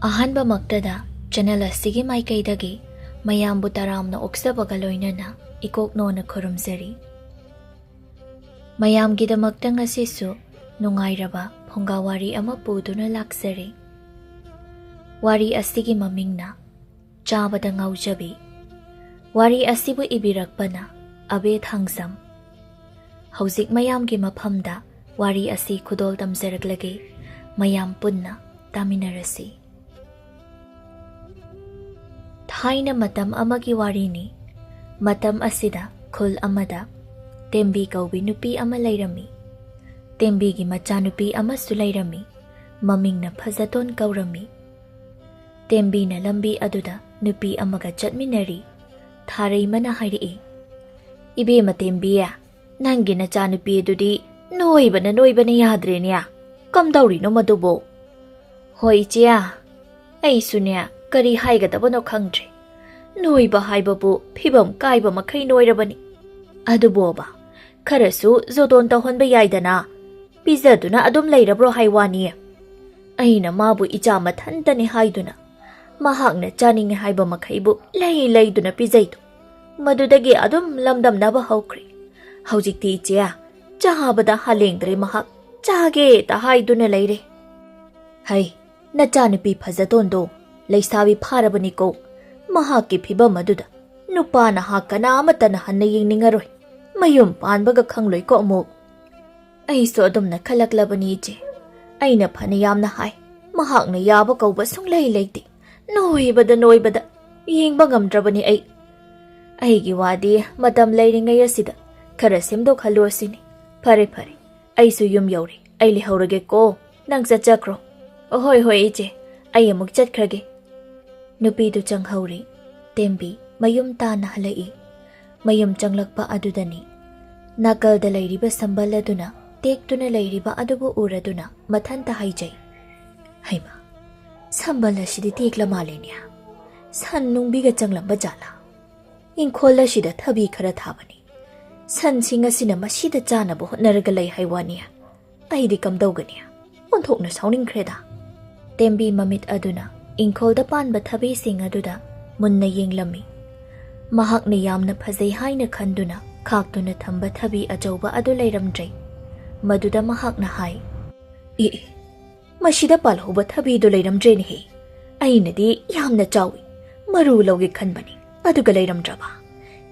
ꯑꯍꯥꯟꯕꯃꯛꯇꯗ channel ꯑꯁꯤꯒꯤ ꯃꯥꯏꯀꯩꯗꯒꯤ ꯃꯌꯥꯝꯕꯨ ꯇꯔꯥꯝꯅ ꯑꯣꯛꯆꯕꯒ ꯂꯣꯏꯅꯅ ꯏꯀꯣꯛꯅꯣꯅ ꯈꯨꯔꯨꯝꯖꯔꯤ꯫ ꯃꯌꯥꯝꯒꯤꯗꯃꯛꯇ ꯉꯁꯤꯁꯨ ꯅꯨꯡꯉꯥꯏꯔꯕ ꯐꯨꯡꯒꯥꯋꯥꯔꯤ ꯑꯃ ꯄꯨꯗꯨꯅ ꯂꯥꯛꯆꯔꯤ꯫ ꯋꯥꯔꯤ ꯑꯁꯤꯒꯤ ꯃꯃꯤꯡꯅ ꯆꯥꯕꯗ ꯉꯥꯎꯖꯕꯤ꯫ ꯋꯥꯔꯤ ꯑꯁꯤꯕꯨ ꯏꯕꯤꯔꯛꯄꯅ ꯑꯕꯦ ꯊꯥꯡꯖꯝ꯫ ꯍꯧꯖꯤꯛ ꯃꯌꯥꯝꯒꯤ ꯃꯐꯝꯗ ꯋꯥꯔꯤ ꯑꯁꯤ ꯈꯨꯗꯣꯜ ꯇꯝꯖꯔꯛꯂꯒꯦ, ꯃꯌꯥꯝ ꯄꯨꯟꯅ ꯇꯥꯃꯤꯟꯅꯔꯁꯤ꯫ ꯊꯥꯏꯅ ꯃꯇꯝ ꯑꯃꯒꯤ ꯋꯥꯔꯤꯅꯤ꯫ ꯃꯇꯝ ꯑꯁꯤꯗ ꯈꯨꯜ ꯑꯃꯗ ꯇꯦꯝꯕꯤ ꯀꯧꯕꯤ ꯅꯨꯄꯤ ꯑꯃ ꯂꯩꯔꯝꯃꯤ꯫ ꯇꯦꯝꯕꯤꯒꯤ ꯃꯆꯥꯅꯨꯄꯤ ꯑꯃꯁꯨ ꯂꯩꯔꯝꯃꯤ, ꯃꯃꯤꯡꯅ ꯐꯖꯇꯣꯟ ꯀꯧꯔꯝꯃꯤ꯫ ꯇꯦꯝꯕꯤꯅ ꯂꯝꯕꯤ ꯑꯗꯨꯗ ꯅꯨꯄꯤ ꯑꯃꯒ ꯆꯠꯃꯤꯟꯅꯔꯤ꯫ ꯊꯥꯔꯩꯃꯅ ꯍꯥꯏꯔꯛꯏ, "ꯏꯕꯦꯝꯃ ꯇꯦꯝꯕꯤ, ꯅꯪꯒꯤ ꯅꯆꯥꯅꯨꯄꯤ ꯑꯗꯨꯗꯤ ꯅꯣꯏꯕꯅ ꯌꯥꯗ꯭ꯔꯦꯅꯦ, ꯀꯝꯗꯧꯔꯤꯅꯣ ꯃꯗꯨꯕꯣ?" "ꯍꯣꯏ ꯏꯆꯦ, ꯑꯩꯁꯨꯅꯦ ꯀꯔꯤ ꯍꯥꯏꯒꯗꯕꯅꯣ ꯈꯪꯗ꯭ꯔꯦ꯫ ꯅꯣꯏꯕ ꯍꯥꯏꯕꯕꯨ ꯐꯤꯕꯝ ꯀꯥꯏꯕ ꯃꯈꯩ ꯅꯣꯏꯔꯕꯅꯤ꯫ ꯑꯗꯨꯕꯣꯕ ꯈꯔꯁꯨ ꯖꯣꯇꯣꯟ ꯇꯧꯍꯟꯕ ꯌꯥꯏꯗꯅ, ꯄꯤꯖꯗꯨꯅ ꯑꯗꯨꯝ ꯂꯩꯔꯕ꯭ꯔꯣ ꯍꯥꯏꯋꯥꯅꯤ꯫ ꯑꯩꯅ ꯃꯥꯕꯨ ꯏꯆꯥ ꯃꯊꯟꯇꯅꯤ ꯍꯥꯏꯗꯨꯅ ꯃꯍꯥꯛꯅ ꯆꯥꯅꯤꯡꯉꯦ ꯍꯥꯏꯕ ꯃꯈꯩꯕꯨ ꯂꯩꯗꯨꯅ ꯄꯤꯖꯩꯗꯣ, ꯃꯗꯨꯗꯒꯤ ꯑꯗꯨꯝ ꯂꯝꯗꯝꯅꯕ ꯍꯧꯈ꯭ꯔꯦ꯫ ꯍꯧꯖꯤꯛꯇꯤ ꯏꯆꯦ, ꯆꯥꯕꯗ ꯍꯥꯂꯦꯡꯗ꯭ꯔꯦ, ꯃꯍꯥꯛ ꯆꯥꯒꯦꯇ ꯍꯥꯏꯗꯨꯅ ꯂꯩꯔꯦ." "ꯍꯩ, ꯅꯆꯥꯅꯨꯄꯤ ꯐꯖꯇꯣꯟꯗꯣ ꯂꯩꯁꯥꯕꯤ ꯐꯥꯔꯕꯅꯤꯀꯣ, ꯃꯍꯥꯛꯀꯤ ꯐꯤꯕꯝ ꯑꯗꯨꯗ ꯅꯨꯄꯥ ꯅꯍꯥ ꯀꯅꯥꯃꯠꯇꯅ ꯍꯟꯅ ꯌꯦꯡꯅꯤꯡꯉꯔꯣꯏ, ꯃꯌꯨꯝ ꯄꯥꯟꯕꯒ ꯈꯪꯂꯣꯏꯀꯣ ꯑꯃꯨꯛ." "ꯑꯩꯁꯨ ꯑꯗꯨꯝꯅ ꯈꯜꯂꯛꯂꯕꯅꯤ ꯏꯆꯦ, ꯑꯩꯅ ꯐꯅ ꯌꯥꯝꯅ ꯍꯥꯏ, ꯃꯍꯥꯛꯅ ꯌꯥꯕ ꯀꯧꯕ ꯁꯨꯡꯂꯩ ꯂꯩꯇꯦ꯫ ꯅꯣꯏꯕꯗ ꯌꯦꯡꯕ ꯉꯝꯗ꯭ꯔꯕꯅꯤ ꯑꯩ꯫ ꯑꯩꯒꯤ ꯋꯥꯗꯤ ꯃꯇꯝ ꯂꯩꯔꯤꯉꯩ ꯑꯁꯤꯗ ꯈꯔ ꯁꯦꯝꯗꯣꯛꯍꯜꯂꯨ ꯑꯁꯤꯅꯤ꯫ ꯐꯔꯦ, ꯑꯩꯁꯨ ꯌꯨꯝ ꯌꯧꯔꯦ, ꯑꯩ ꯂꯩꯍꯧꯔꯒꯦꯀꯣ, ꯅꯪ ꯆꯠꯆꯈ꯭ꯔꯣ." "ꯍꯣꯏ ꯏꯆꯦ, ꯑꯩ ꯑꯃꯨꯛ ꯆꯠꯈ꯭ꯔꯒꯦ." ꯅꯨꯄꯤꯗꯨ ꯆꯪꯍꯧꯔꯤ꯫ ꯇꯦꯝꯕꯤ ꯃꯌꯨꯝ ꯇꯥꯅ ꯍꯜꯂꯛꯏ꯫ ꯃꯌꯨꯝ ꯆꯪꯂꯛꯄ ꯑꯗꯨꯗꯅꯤ ꯅꯥꯀꯜꯗ ꯂꯩꯔꯤꯕ ꯁꯝꯕꯜ ꯑꯗꯨꯅ ꯇꯦꯛꯇꯨꯅ ꯂꯩꯔꯤꯕ ꯑꯗꯨꯕꯨ ꯎꯔꯗꯨꯅ ꯃꯊꯟꯇ ꯍꯥꯏꯖꯩ, "ꯍꯩꯃꯥ, ꯁꯝꯕꯜ ꯑꯁꯤꯗꯤ ꯇꯦꯛꯂ ꯃꯥꯜꯂꯦꯅꯦ, ꯁꯟ ꯅꯨꯡꯕꯤꯒ ꯆꯪꯂꯝꯕ ꯖꯥꯠꯂꯥ? ꯏꯪꯈꯣꯜ ꯑꯁꯤꯗ ꯊꯕꯤ ꯈꯔ ꯊꯥꯕꯅꯤ, ꯁꯟꯁꯤꯡ ꯑꯁꯤꯅ ꯃꯁꯤꯗ ꯆꯥꯅꯕ ꯍꯣꯠꯅꯔꯒ ꯂꯩ ꯍꯥꯏꯋꯥꯅꯤ꯫ ꯑꯩꯗꯤ ꯀꯝꯗꯧꯒꯅꯤ? ꯑꯣꯟꯊꯣꯛꯅ ꯁꯥꯎꯅꯤꯡꯈ꯭ꯔꯦꯗ." ꯇꯦꯝꯕꯤ ꯃꯃꯤꯠ ꯑꯗꯨꯅ ꯏꯪꯈꯣꯜꯗ ꯄꯥꯟꯕ ꯊꯕꯤꯁꯤꯡ ꯑꯗꯨꯗ ꯃꯨꯟꯅ ꯌꯦꯡꯂꯝꯃꯤ꯫ ꯃꯍꯥꯛꯅ ꯌꯥꯝꯅ ꯐꯖꯩ ꯍꯥꯏꯅ ꯈꯟꯗꯨꯅ ꯈꯥꯛꯇꯨꯅ ꯊꯝꯕ ꯊꯕꯤ ꯑꯆꯧꯕ ꯑꯗꯨ ꯂꯩꯔꯝꯗ꯭ꯔꯦ꯫ ꯃꯗꯨꯗ ꯃꯍꯥꯛꯅ ꯍꯥꯏ, "ꯑꯦ, ꯃꯁꯤꯗ ꯄꯥꯜꯍꯧꯕ ꯊꯕꯤꯗꯨ ꯂꯩꯔꯝꯗ꯭ꯔꯦꯅꯦꯍꯦ꯫ ꯑꯩꯅꯗꯤ ꯌꯥꯝꯅ ꯆꯥꯎꯏ, ꯃꯔꯨ ꯂꯧꯒꯦ ꯈꯟꯕꯅꯤ, ꯑꯗꯨꯒ ꯂꯩꯔꯝꯗ꯭ꯔꯕ꯫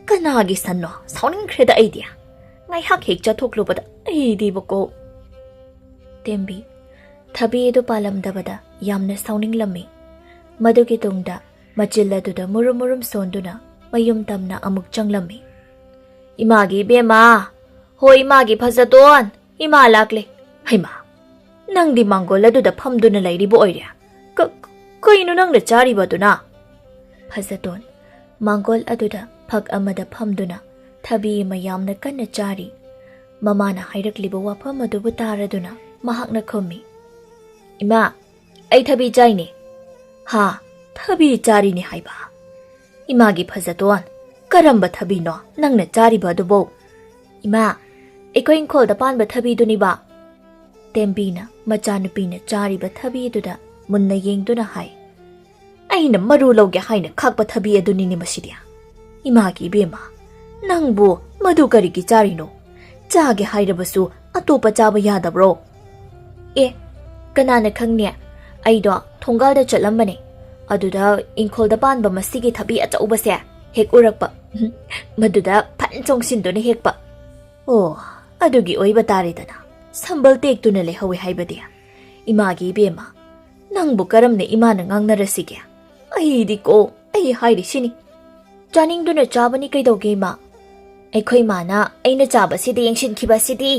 ꯀꯅꯥꯒꯤ ꯁꯟꯅꯣ? ꯁꯥꯎꯅꯤꯡꯈ꯭ꯔꯦꯗ ꯑꯩꯗꯤ, ꯉꯥꯏꯍꯥꯛ ꯍꯦꯛ ꯆꯠꯊꯣꯛꯂꯨꯕꯗ ꯑꯩꯗꯤꯕꯀꯣ." ꯇꯦꯝꯕꯤ ꯊꯕꯤ ꯑꯗꯨ ꯄꯥꯜꯂꯝꯗꯕꯗ ꯌꯥꯝꯅ ꯁꯥꯎꯅꯤꯡꯂꯝꯃꯤ꯫ ꯃꯗꯨꯒꯤ ꯇꯨꯡꯗ ꯃꯆꯤꯜ ꯑꯗꯨꯗ ꯃꯨꯔꯨꯝ ꯁꯣꯟꯗꯨꯅ ꯃꯌꯨꯝ ꯇꯝꯅ ꯑꯃꯨꯛ ꯆꯪꯂꯝꯃꯤ꯫ "ꯏꯃꯥꯒꯤ ꯏꯕꯦꯝꯃ, ꯍꯣꯏ ꯏꯃꯥꯒꯤ ꯐꯖꯇꯣꯟ, ꯏꯃꯥ ꯂꯥꯛꯂꯦ꯫ ꯍꯩꯃꯥ, ꯅꯪꯗꯤ ꯃꯥꯡꯒꯣꯜ ꯑꯗꯨꯗ ꯐꯝꯗꯨꯅ ꯂꯩꯔꯤꯕ ꯑꯣꯏꯔꯦ? ꯀꯩꯅꯣ ꯅꯪꯅ ꯆꯥꯔꯤꯕꯗꯨꯅ?" ꯐꯖꯇꯣꯟ ꯃꯥꯡꯒꯣꯜ ꯑꯗꯨꯗ ꯐꯛ ꯑꯃꯗ ꯐꯝꯗꯨꯅ ꯊꯕꯤ ꯑꯃ ꯌꯥꯝꯅ ꯀꯟꯅ ꯆꯥꯔꯤ꯫ ꯃꯃꯥꯅ ꯍꯥꯏꯔꯛꯂꯤꯕ ꯋꯥꯐꯝ ꯑꯗꯨꯕꯨ ꯇꯥꯔꯗꯨꯅ ꯃꯍꯥꯛꯅ ꯈꯨꯝꯃꯤ, "ꯏꯃꯥ, ꯑꯩ ꯊꯕꯤ ꯆꯥꯏꯅꯦ." "ꯍꯥ, ꯊꯕꯤ ꯆꯥꯔꯤꯅꯦ ꯍꯥꯏꯕ? ꯏꯃꯥꯒꯤ ꯐꯖꯇꯣꯟ, ꯀꯔꯝꯕ ꯊꯕꯤꯅꯣ ꯅꯪꯅ ꯆꯥꯔꯤꯕ ꯑꯗꯨꯕꯣ?" "ꯏꯃꯥ, ꯑꯩꯈꯣꯏ ꯏꯪꯈꯣꯜꯗ ꯄꯥꯟꯕ ꯊꯕꯤꯗꯨꯅꯤꯕ." ꯇꯦꯝꯕꯤꯅ ꯃꯆꯥꯅꯨꯄꯤꯅ ꯆꯥꯔꯤꯕ ꯊꯕꯤꯗꯨꯗ ꯃꯨꯟꯅ ꯌꯦꯡꯗꯨꯅ ꯍꯥꯏ, "ꯑꯩꯅ ꯃꯔꯨ ꯂꯧꯒꯦ ꯍꯥꯏꯅ ꯈꯥꯛꯄ ꯊꯕꯤ ꯑꯗꯨꯅꯤꯅꯦ ꯃꯁꯤꯗꯤ꯫ ꯏꯃꯥꯒꯤ ꯏꯕꯦꯝꯃ, ꯅꯪꯕꯨ ꯃꯗꯨ ꯀꯔꯤꯒꯤ ꯆꯥꯔꯤꯅꯣ? ꯆꯥꯒꯦ ꯍꯥꯏꯔꯕꯁꯨ ꯑꯇꯣꯞꯄ ꯆꯥꯕ ꯌꯥꯗꯕ꯭ꯔꯣ?" "ꯑꯦ, ꯀꯅꯥꯅ ꯈꯪꯅꯤ, ꯑꯩꯗꯣ ꯊꯣꯡꯒꯥꯜꯗ ꯆꯠꯂꯝꯕꯅꯦ, ꯑꯗꯨꯗ ꯏꯪꯈꯣꯜꯗ ꯄꯥꯟꯕ ꯃꯁꯤꯒꯤ ꯊꯕꯤ ꯑꯆꯧꯕꯁꯦ ꯍꯦꯛ ꯎꯔꯛꯄ, ꯃꯗꯨꯗ ꯐꯟ ꯆꯣꯡꯁꯤꯟꯗꯨꯅ ꯍꯦꯛꯄ." "ꯑꯣ, ꯑꯗꯨꯒꯤ ꯑꯣꯏꯕ ꯇꯥꯔꯦꯗꯅ, ꯁꯝꯕꯜ ꯇꯦꯛꯇꯨꯅ ꯂꯩꯍꯧꯋꯦ ꯍꯥꯏꯕꯗꯤ꯫ ꯏꯃꯥꯒꯤ ꯏꯕꯦꯝꯃ, ꯅꯪꯕꯨ ꯀꯔꯝꯅ ꯏꯃꯥꯅ ꯉꯥꯡꯅꯔꯁꯤꯒꯦ? ꯑꯩ ꯍꯥꯏꯔꯤꯁꯤꯅꯤ, ꯆꯥꯅꯤꯡꯗꯨꯅ ꯆꯥꯕꯅꯤ ꯀꯩꯗꯧꯒꯦ ꯏꯃꯥ? ꯑꯩꯈꯣꯏ ꯃꯥꯅ ꯑꯩꯅ ꯆꯥꯕꯁꯤꯗ ꯌꯦꯡꯁꯤꯟꯈꯤꯕꯁꯤꯗꯤ."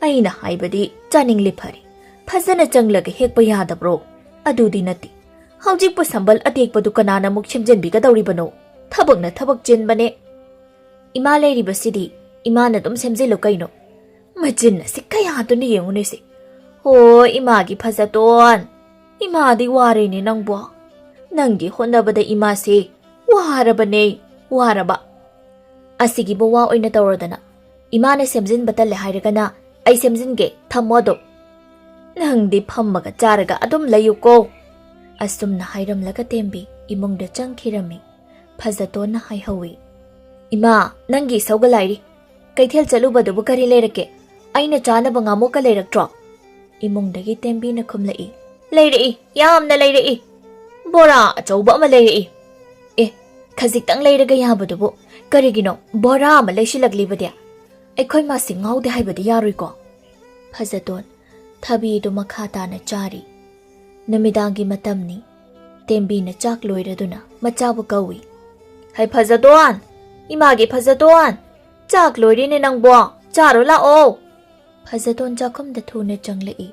"ꯑꯩꯅ ꯍꯥꯏꯕꯗꯤ ꯆꯥꯅꯤꯡꯂꯤ ꯐꯔꯦ, ꯐꯖꯅ ꯆꯪꯂꯒ ꯍꯦꯛꯄ ꯌꯥꯗꯕ꯭ꯔꯣ? ꯑꯗꯨꯗꯤ ꯅꯠꯇꯦ, ꯍꯧꯖꯤꯛꯄꯨ ꯁꯝꯕꯜ ꯑꯇꯦꯛꯄꯗꯨ ꯀꯅꯥꯅ ꯑꯃꯨꯛ ꯁꯦꯝꯖꯤꯟꯕꯤꯒꯗꯧꯔꯤꯕꯅꯣ? ꯊꯕꯛꯅ ꯊꯕꯛ ꯆꯤꯟꯕꯅꯦ." "ꯏꯃꯥ ꯂꯩꯔꯤꯕꯁꯤꯗꯤ ꯏꯃꯥꯅ ꯑꯗꯨꯝ ꯁꯦꯝꯖꯤꯜꯂꯨ ꯀꯩꯅꯣ?" "ꯃꯆꯤꯟ ꯑꯁꯤ ꯀꯌꯥꯗꯨꯅ ꯌꯦꯡꯉꯨꯅꯦꯁꯦ꯫ ꯍꯣꯏ ꯏꯃꯥꯒꯤ ꯐꯖꯇꯣꯟ, ꯏꯃꯥꯗꯤ ꯋꯥꯔꯦꯅꯦ ꯅꯪꯕꯣ. ꯅꯪꯒꯤ ꯍꯣꯠꯅꯕꯗ ꯏꯃꯥꯁꯦ ꯋꯥꯔꯕꯅꯦ, ꯋꯥꯔꯕ. ꯑꯁꯤꯒꯤꯕꯨ ꯋꯥ ꯑꯣꯏꯅ ꯇꯧꯔꯗꯅ ꯏꯃꯥꯅ ꯁꯦꯝꯖꯤꯟꯕ ꯇꯜꯂꯦ ꯍꯥꯏꯔꯒꯅ ꯑꯩ ꯁꯦꯝꯖꯤꯟꯒꯦ, ꯊꯝꯃꯣ ꯑꯗꯨꯝ. ꯅꯪꯗꯤ ꯐꯝꯃꯒ ꯆꯥꯔꯒ ꯑꯗꯨꯝ ꯂꯩꯌꯨꯀꯣ. Asumna hairamlaga tembi imungda changkhirami. Phajatona haihawi. Ima, nangi saugalairi. Kaithel chalubadubu kari leirake. Aina chanaba ngamoka leiraktro. Imungdagi tembi na khumlai. Leirei, yamna leirei. Bora achauba ama leirei. Khajiktang leiraga yabadubu karigino bora ama leishilaklibadia. Aikhoi masi ngaude haibadi yaroiko. Phajaton thabidu makha tana chari. Namidangi matamni tembi na chak loiraduna machabu kawi. Hai Phajaton, imagi Phajaton. Chak loirine nangbo, charo lao. Phajaton jakhumda thuna changlai.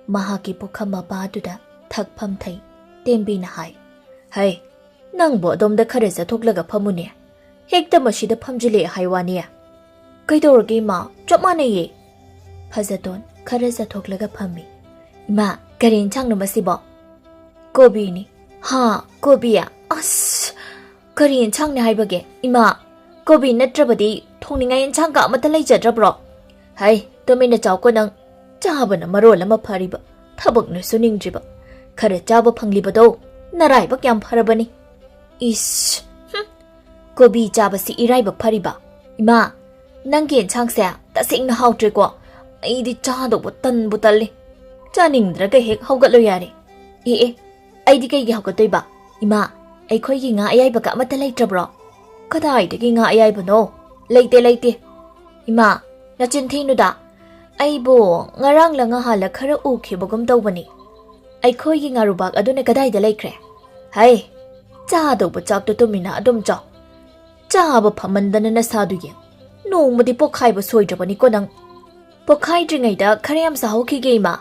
Mahaki pukham mapaduda thakpham thai. Tembi na hai. Hai, nangbo domda khare jathoklaga phamune. Hekta masida phamjile haiwania. Kaidorgi ma chapmane ye. Phajaton khare jathoklaga phammi. Ima karin changna masibo. Kobi ni. Ha, kobiya. As. Karin changna haibage. Ima kobi natrabadi thongningai changka amata leijadrabro. Hai, tomina chawko nang chabana marol ama phariba. Thabakna suningdriba. Khare chaba phanglibado naraiba kyam pharabani. Ish. Kobi chabasi iraiba phariba. Ima nangi changse tasingna hautreko. Aidi chado butan butali. Chaningdraga hek haugatlo yare. Aidi kaygi haugattoiba. Ima aikhoigi nga ayaiba ka amata leitrabro. Kadaidagi nga ayaiba no. Leite. Ima nachinthinuda. Aibo ngarang la nga hala khara ukhibagum tawbani. Aikhoigi ngarubak aduna kadaida leikre. Hai, chado bachak to tumina adum chaw. Chaba phamandana na sadu ye. Nongmadi pokhaiba soidrabani ko nang. Pokhaidringaida kharayam sahokige ima.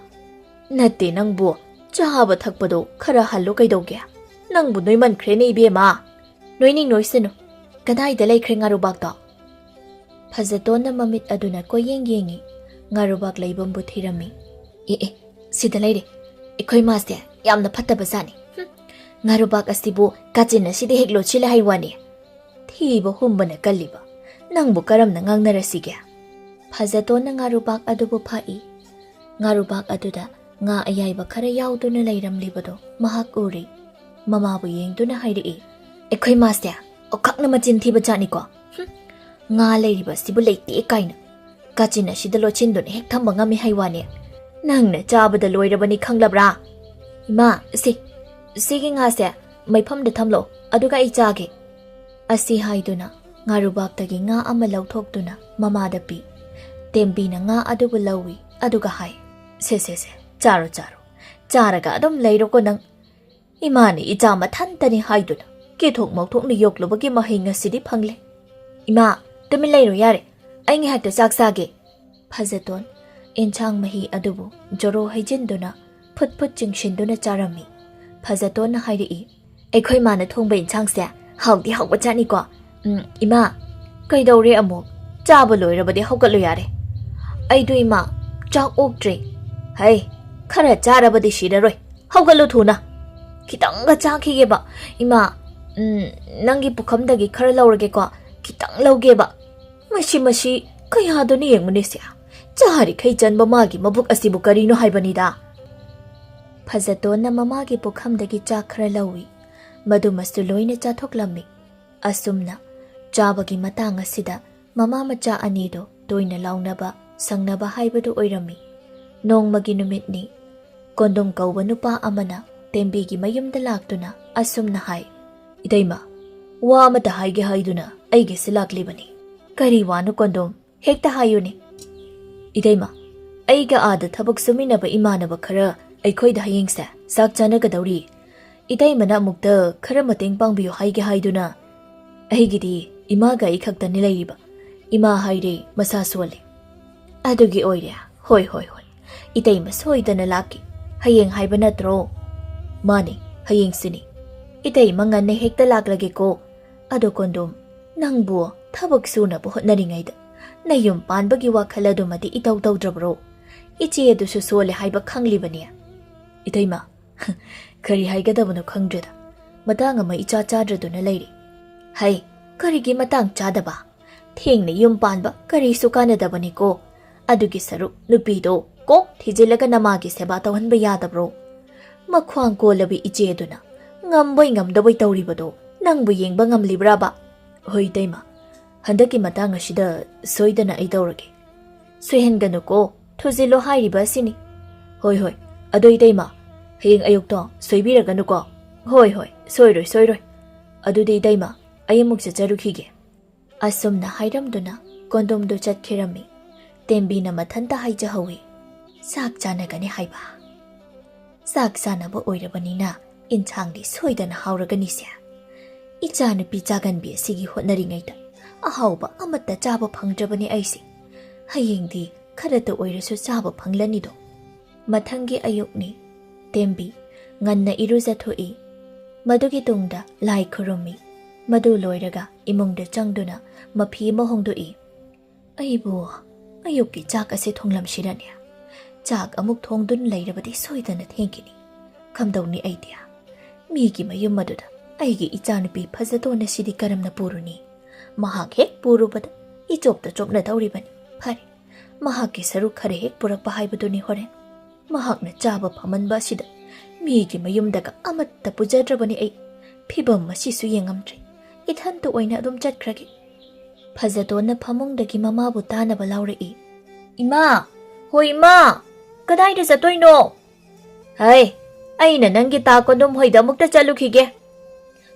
Natte nangbu chaba thakpado khara hallo kaidogya. Nangbu noiman khrene ibema. Noining noisenu. Kadaida leikre ngarubak to. Phajatona mamit aduna ko yengi. Ngarubak laibambu thirami. Sida leire. Ikhoi maste yamna phattaba sani. Ngarubak asibu kachina sidi heklo chila haiwani. Thiba humbana kalliba. Nangbu karamna ngangnarasige. Phajatona ngarubak adubu phai. Ngarubak aduda nga ayaiba khara yauduna leiramlibado mahak uri. Mamabu yengduna hairi. Ikhoi maste okhakna machin thiba chaniko. Nga leiriba sibu leite kaina. Kachina sida lochinduna hek thamba ngami haiwani. Nangna chabada loirabani khanglabra. Ima sigi nga se maifamda thamlo aduga ichage. Asi haiduna ngarubaktagi nga ama lauthokduna mamada pi. Tembina nga adubu lawi aduga hai. Se charo. Charaga adum leiro ko nang. Imani ichama thantani haiduna. Kithok mauthokni yoklubagi mahai ngasidi phangle. Ima tumi leiro yare. Ai ngihakta chak sage. Phajaton enchang mahi adubu joro haijinduna phut chingshinduna charami. Phajatona hairi. Aikhoi mana thongba enchang se hawdi hawba chani ko. Ima kaidore amuk chaba loirabadi hawgatlo yare. Aidu ima chak oktre. Hai khara charabadi shiraroi. Hawgatlo thuna. Kitanga chakhigeba. Ima nangi pukhamdagi khara laurage ko. Kitang laugeba. Mashi kayadoni yengmunisia. Chari khai chanba magi mabuk asibu karino haibanida. Phajatona mamagi pukhamdagi chak khara lawi. Madumastu loina chathoklammi. Asumna chabagi matang asida mama macha anido toina launaba sangnaba haibadu oirami. Nongmagi numitni kondom kauba nupa amana tembigi mayumda laktuna asumna hai. Idaima wa amata haige haiduna aige silaklibani. Kari wanu kondom hekta hayuni. Idaima aiga ada thabak suminaba imanaba khara aikhoida hayengsa sak chanagadauri. Idaimana mukta khara mateng pangbiyo haige haiduna. Aigidi imaga ikhaktani leiriba. Ima haire masa sole. Adugi oire. Hoi. Idaima soidana laki. Hayeng haiba natro. Mani hayeng sini. Idaima nganne hekta laklage ko. Ado kondom nangbu thabak suna bu hotnaringaida. Nayum panbagi wakhaladumadi itaw tawdrabro. Ichi edusu sole haiba khanglibani. Idaima kari haigadabano khangdrada. Matanga ma icha chadraduna leiri. Hai karigi matang chadaba. Thengna yum panba kari sukanadabani ko. Adugi saru nupido kok thijilaga namagi seba tawhanba yadabro. Makhwang kolabi icheduna ngamboi ngamdaboi tawribado nangbu yengba ngamlibraba. Hoi Daima, handaki matang asida soidana ai tawrage. Soihenganu ko thuzilo hairiba sini. Hoi hoi, adoi Daima, hayeng ayukto soibiraganu ko. Hoi hoi, soiroi. Adudi Daima, ayamuk chacharukhige. Asumna hairamduna kondom do chatkirami. Tembi na mathanta haijahawi. Sak chanagani haiba. Sak sanaba oirabanina inchangdi soidana hauragani sia. Ichanupi chaganbi asigi hotnaringaida ahauba amata chaba phangdrabani aisi. Hayengdi kharata oirasu chaba phanglanido. Mathangi ayukni Tembi nganna irujathoi. Madugi tungda lai khurumi. Madu loiraga imungda changduna mafi ma hongdoi. Aibu ayukki chak ase thonglamsirania. Chak amuk thongdun leirabadi soidana thengkini. Kamdawni aidia. Migi mayum maduda aigi ichanupi phajatona sidi karamna puruni. Mahak hek purubada ichopta chopna tawribani. Phari mahakki saruk khare hek purakpa haibaduni horen. Mahakna chaba phamanba sida migi mayumdaga amatta pujadrabani ai. Phibam masisu yengamdri. Ithantu oina adum chatkragi. Phajatona phamungdagi mamabu tanaba laurei. Ima, hoi ima, kadaida chatoino? Hai, aina nangi ta kondom hoida amukta chalukhige.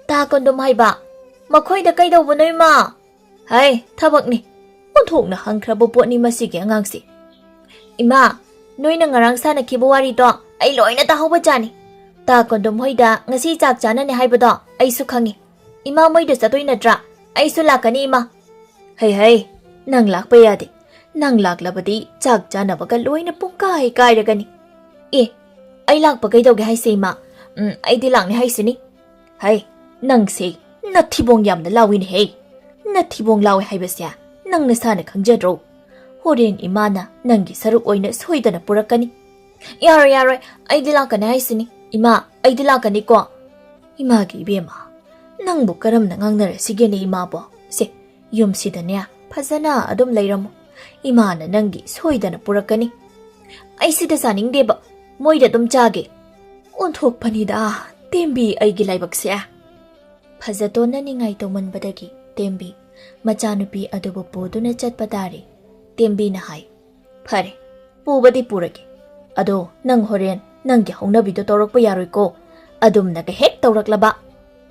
Ta kondom haiba, makhoida kaidawbano ima? Hai, thabakni. Onthokna hangkhraba potni masigi angangsi. Ima, noina ngarang sanakhiba warido ai loina tahauba chani. Ta kondom hoida ngasi chak chanane haibado aisu khangi. Ima moida chatoi natra, aisu lakani ima. Hey, nang lakpa yade. Nang laklabadi chak chanabaga loina pungkai kairagani. Ai lakpa kaidawge haise ima. Aidi lakni haisini. Hai, nang se nathibong yamna lawin hey. Nathibong lawi haibasya nang nasana khangjadro. Horen imana nangi saruk oina soidana purakani. Yaro, aidi lakani haisini. Ima, aidi lakani ko. Imagi ibema. Nangbu karamna ngangnarasigene ima bo. Se, yumsidanya phajana adum leiramu. Imana nangi soidana purakani. Aisida saningdeba moida dum chage. Onthokpanida Tembi aigi laibakse. Phajatona ningai tawmanbadagi Tembi machanupi adubu puduna chatpadari. Tembi na hai. Phare, pubadi purage. Ado nang horen nangi hongnabido tawrakpa yaroi ko. Adum naga hek tawraklaba.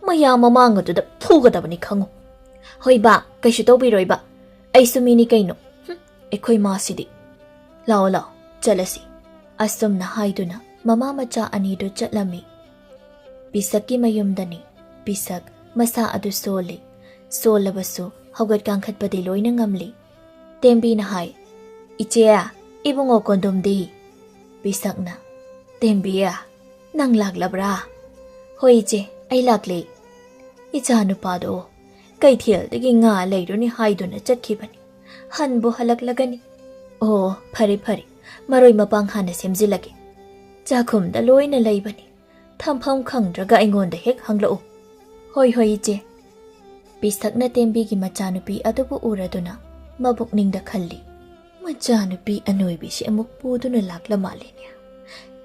Maya mamangaduda phugadabani khangu. Hoi ba, kaishu tawbiroiba. Aisu mini kaino. Ekhoi masidi. Lao, chalasi. Asumna haiduna mama macha anido chatlami. Bisaki mayumdani. Bisak masa adu soli. Solabasu haugat kangkhatpadi loina ngamli. Tembi na hai. Ichea, ibungo kondom di. Bisak na. Tembi ya, nang laglabra. Hoi iche, ay lagli. Ichanupado. Kay thiyaldagi nga layruni haiduna chatkibani. Hanbu halaklagani. Oh, phari. Maroi mapang hana semjilagi. Chakhumda loina laibani. Thampham khangdraga aingonda hek hanglau. Hoi iche. Bisakna Tembigi machanupi adubu uraduna mabukningda khalli. Machanupi anoibi si amuk puduna lakla malinya.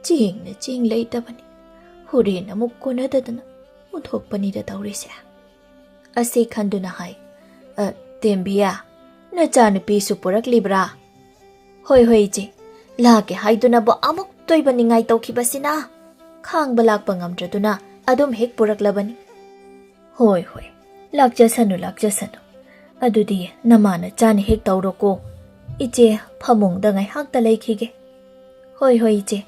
Ching leitabani. Hurin amuk konadadana uthokpanida tawrisya. Ase khanduna hai. Tembiya, nachanupi supurak libra. Hoi iche. Lake haiduna bo amuk toibani ngai tawkhibasina. Khang balak pangamdraduna adum hek purak labani. Hoi. Lakjasanu. Adudi namana chani hek tawroko. Iche phamungda ngai hakta leikhige. Hoi iche.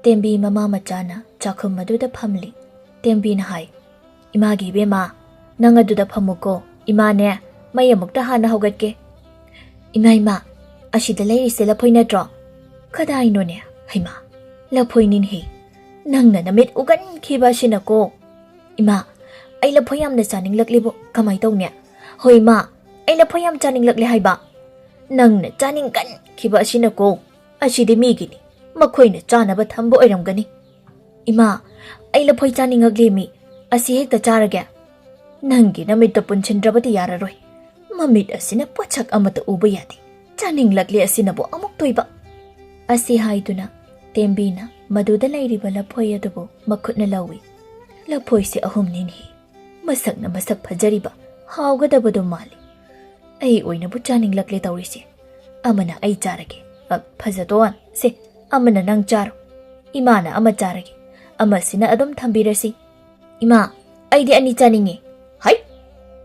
Tembi mama machana chakhum maduda phamli. Tembi na hai. Imagi bema nang aduda phamuko. Imane may amukta hana hogatke. Ima asida leirise laphoi natro. Kadai no ne haima. Laphoi nin he. Nangna namit ugan khiba sinako. Ima ai laphoi yamna chaning laklibo kamai tawnya. Hoi ma ai laphoi yam chaning lakle haiba. Nangna chaning kan khiba sinako. Asidi migini. Makhoina chanaba thambo oiramgani. Ima ai laphoi chaning aglemi. Asi hekta charage. Nangi namita punchindrabati yararoi. Mamit asina pachak amata uba yadi. Chaning lakli asina bo amuk toiba. Asi haiduna Tembina maduda lairiba laphoi adubu makhutna lawi laphoi se ahum ninhi masakna masak pijariba hawgadabadu mali ai oina bu chaning lakle tawrise amana ai charage phajadon se amana nang charo imana ama charage amasina adum thambirasi ima aidi ani chaninge hai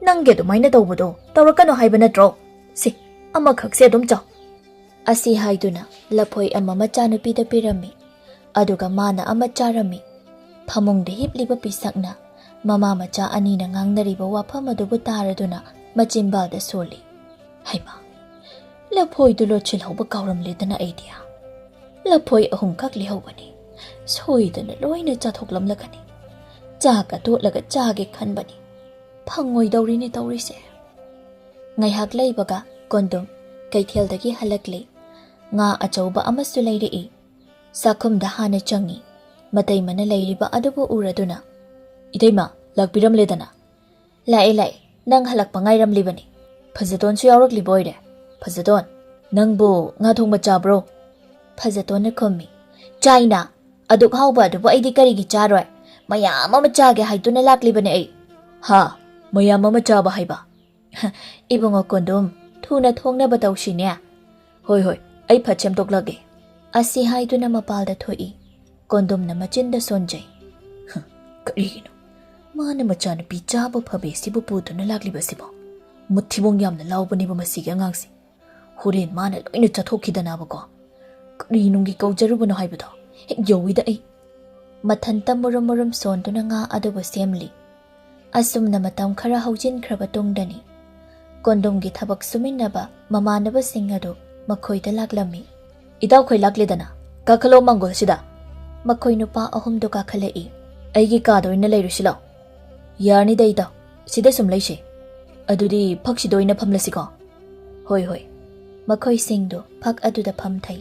nangge du maina tawbudo tawrakano haiba natro se ama khakse adum chaw asi haiduna laphoi ama macha nupi da pirami aduga mana ama charami phamung de hipliba pisakna mama macha ani na ngangnariba wafam adubu taraduna machimbal da soli haima laphoi du lochil hoba kawram ledana idea laphoi ahum khak li hobani soidana loina chathoklam lakani chaka totlaga chage khanbani phangoi dawrini tawrise ngai hak leibaga kondom kaithel halakle nga achauba amasu leiri sakhum da hana changi matai mana leiriba adubu uraduna idaima lakbiram ledana lai nang halak pangairam libani phajadon su yawrak liboire phajadon nangbu nga thongba chabro phajadon na khomi chaina aduk hawba adubu aidi karigi charoi mayam ama chage haiduna laklibani ai ha mayam ama chaba haiba ibungo kondom thuna thongna batawshine hoi ai phachem toklage asi haiduna mapalda thoi kondom na machinda sonjai karigino mana machana pi chaba phabe sibu putuna laklibasibo muthibong yamna lawbani ba masigi angangsi horen mana loina chathokidana bako karinungi kaujarubuno haibado hek yowida ai mathanta murum sonduna nga adubu semli asumna matam khara haujin khraba tongdani kondomgi thabak suminnaba mamanaba singadu makhoida laklami idaw khoi lakledana kakhalo mangol sida makhoi nupa ahum do kakhalei aigi kadoina leirusilo yarni deida sida sum leise adudi phakshi doina phamlasiko hoi makhoi singdo phak aduda phamthai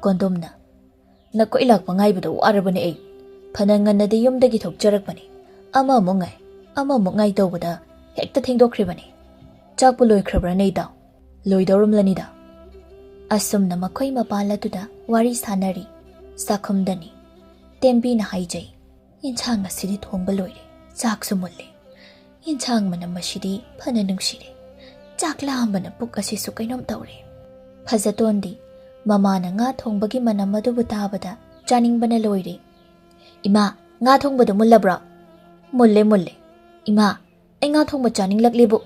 kondomna nakoi lakpa ngaibudo warabani ei phananganadi yumdagi thokjarakbani ama mongai tawbada hekta thengdokhribani chakpu loikhrabrani neida loidawramlanida asumna makhoi mapaladuda wari sanari sakhumdani tembi na haijai inchang asidi thongba loire chaksu mulle inchang manam masidi phana nungshire chakla ambana puk asisu kainom tawre phajatondi mama na nga thongbagi manam adubu tabada chaningbana loire ima nga thongbadu mullabra mulle ima ai nga thongba chaninglaklibu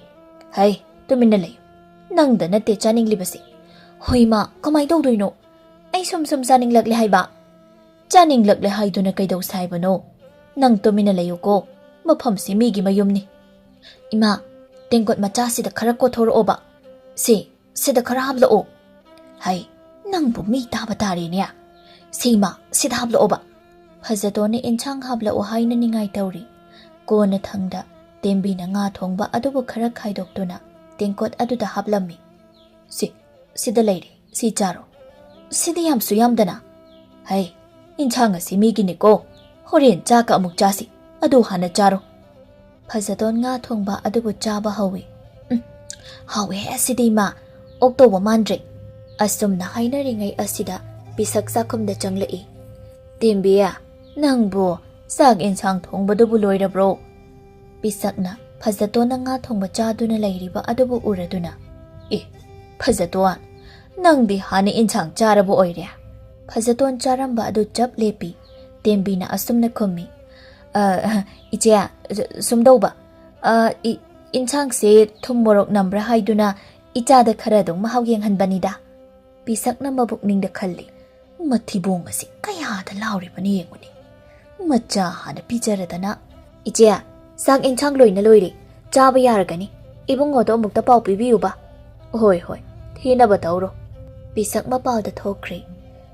hai tumina lay nangda natte chaninglibasi hoima kamai tawdoino ai sum chaninglakle haiba chaninglakle haiduna kaidau saibano nang tumina layuko mafam si migi mayumni ima tengkot macha sida khara ko thoro oba sida khara hablo o hai nang bu mi ta batari nya sima sida hablo oba phajatone inchang habla o haina ningai tawri kona thangda tembi na nga thongba adubu khara khaidoktuna tengkot aduda hablami sida leire si charo sida yam suyamdana hai inchang asi migi ni ko horen chaka amuk chasi adu hana charo phajadon nga thongba adubu chaba hawi hawe asidi ma okto wa mandre asumna haina ringai asida pisak sakhumda changlei tembiya nangbo sak inchang thongbadu loirabro pisakna phajatona nga thongba chaduna leiriba adubu uraduna phajatwa nangdi hane inchang charabu oire phajaton charamba adu chap lepi tembina asumna khommi ichya sumdauba inchang se thumborok nambra haiduna ichada khara dong mahau yeng hanbanida pisakna mabukning da khalli mathibong asi kaya da lauri bani yenguni macha hana pijaradana ichya sak inchang loina loire chaba yaragani ibungo do mukta pau pibiyuba hoi thina batawro pisak mapau da thokre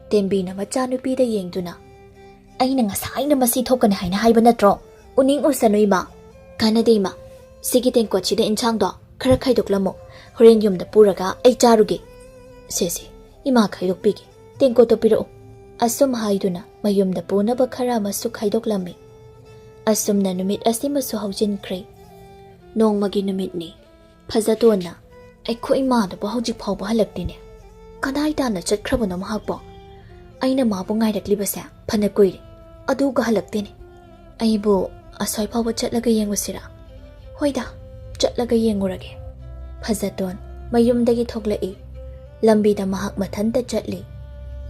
tembina macha nupi da yengduna aina ngasaina masi thokana haina haiba natro uning ursanuima kanadema sigi tengkot chida inchang do khara khaidoklamo horen yumda puraga ai charuge sese ima khaidokpigi tengkot to piro asum haiduna mayumda punaba khara masu khaidoklami asumna numit asima su haujin kre nongmagi numit ni phajatona ai khoi ma da hauji phawba halaktine kadai ta na chatkhrabono mahakbo ꯑꯩꯅ ꯃꯥꯕꯨ ꯉꯥꯏꯔꯛꯂꯤꯕꯁꯦ ꯐꯅ ꯀꯨꯏꯔꯦ ꯑꯗꯨꯒ ꯍꯜꯂꯛꯇꯦꯅꯦ ꯑꯩꯕꯨ ꯑꯁ꯭ꯋꯥꯏ ꯐꯥꯎꯕ ꯆꯠꯂꯒ ꯌꯦꯡꯉꯨꯁꯤꯔꯥ ꯍꯣꯏꯗ ꯆꯠꯂꯒ ꯌꯦꯡꯉꯨꯔꯒꯦ ꯐꯖꯇꯣꯟ ꯃꯌꯨꯝꯗꯒꯤ ꯊꯣꯛꯂꯛꯏ ꯂꯝꯕꯤꯗ ꯃꯍꯥꯛ ꯃꯊꯟꯇ ꯆꯠꯂꯤ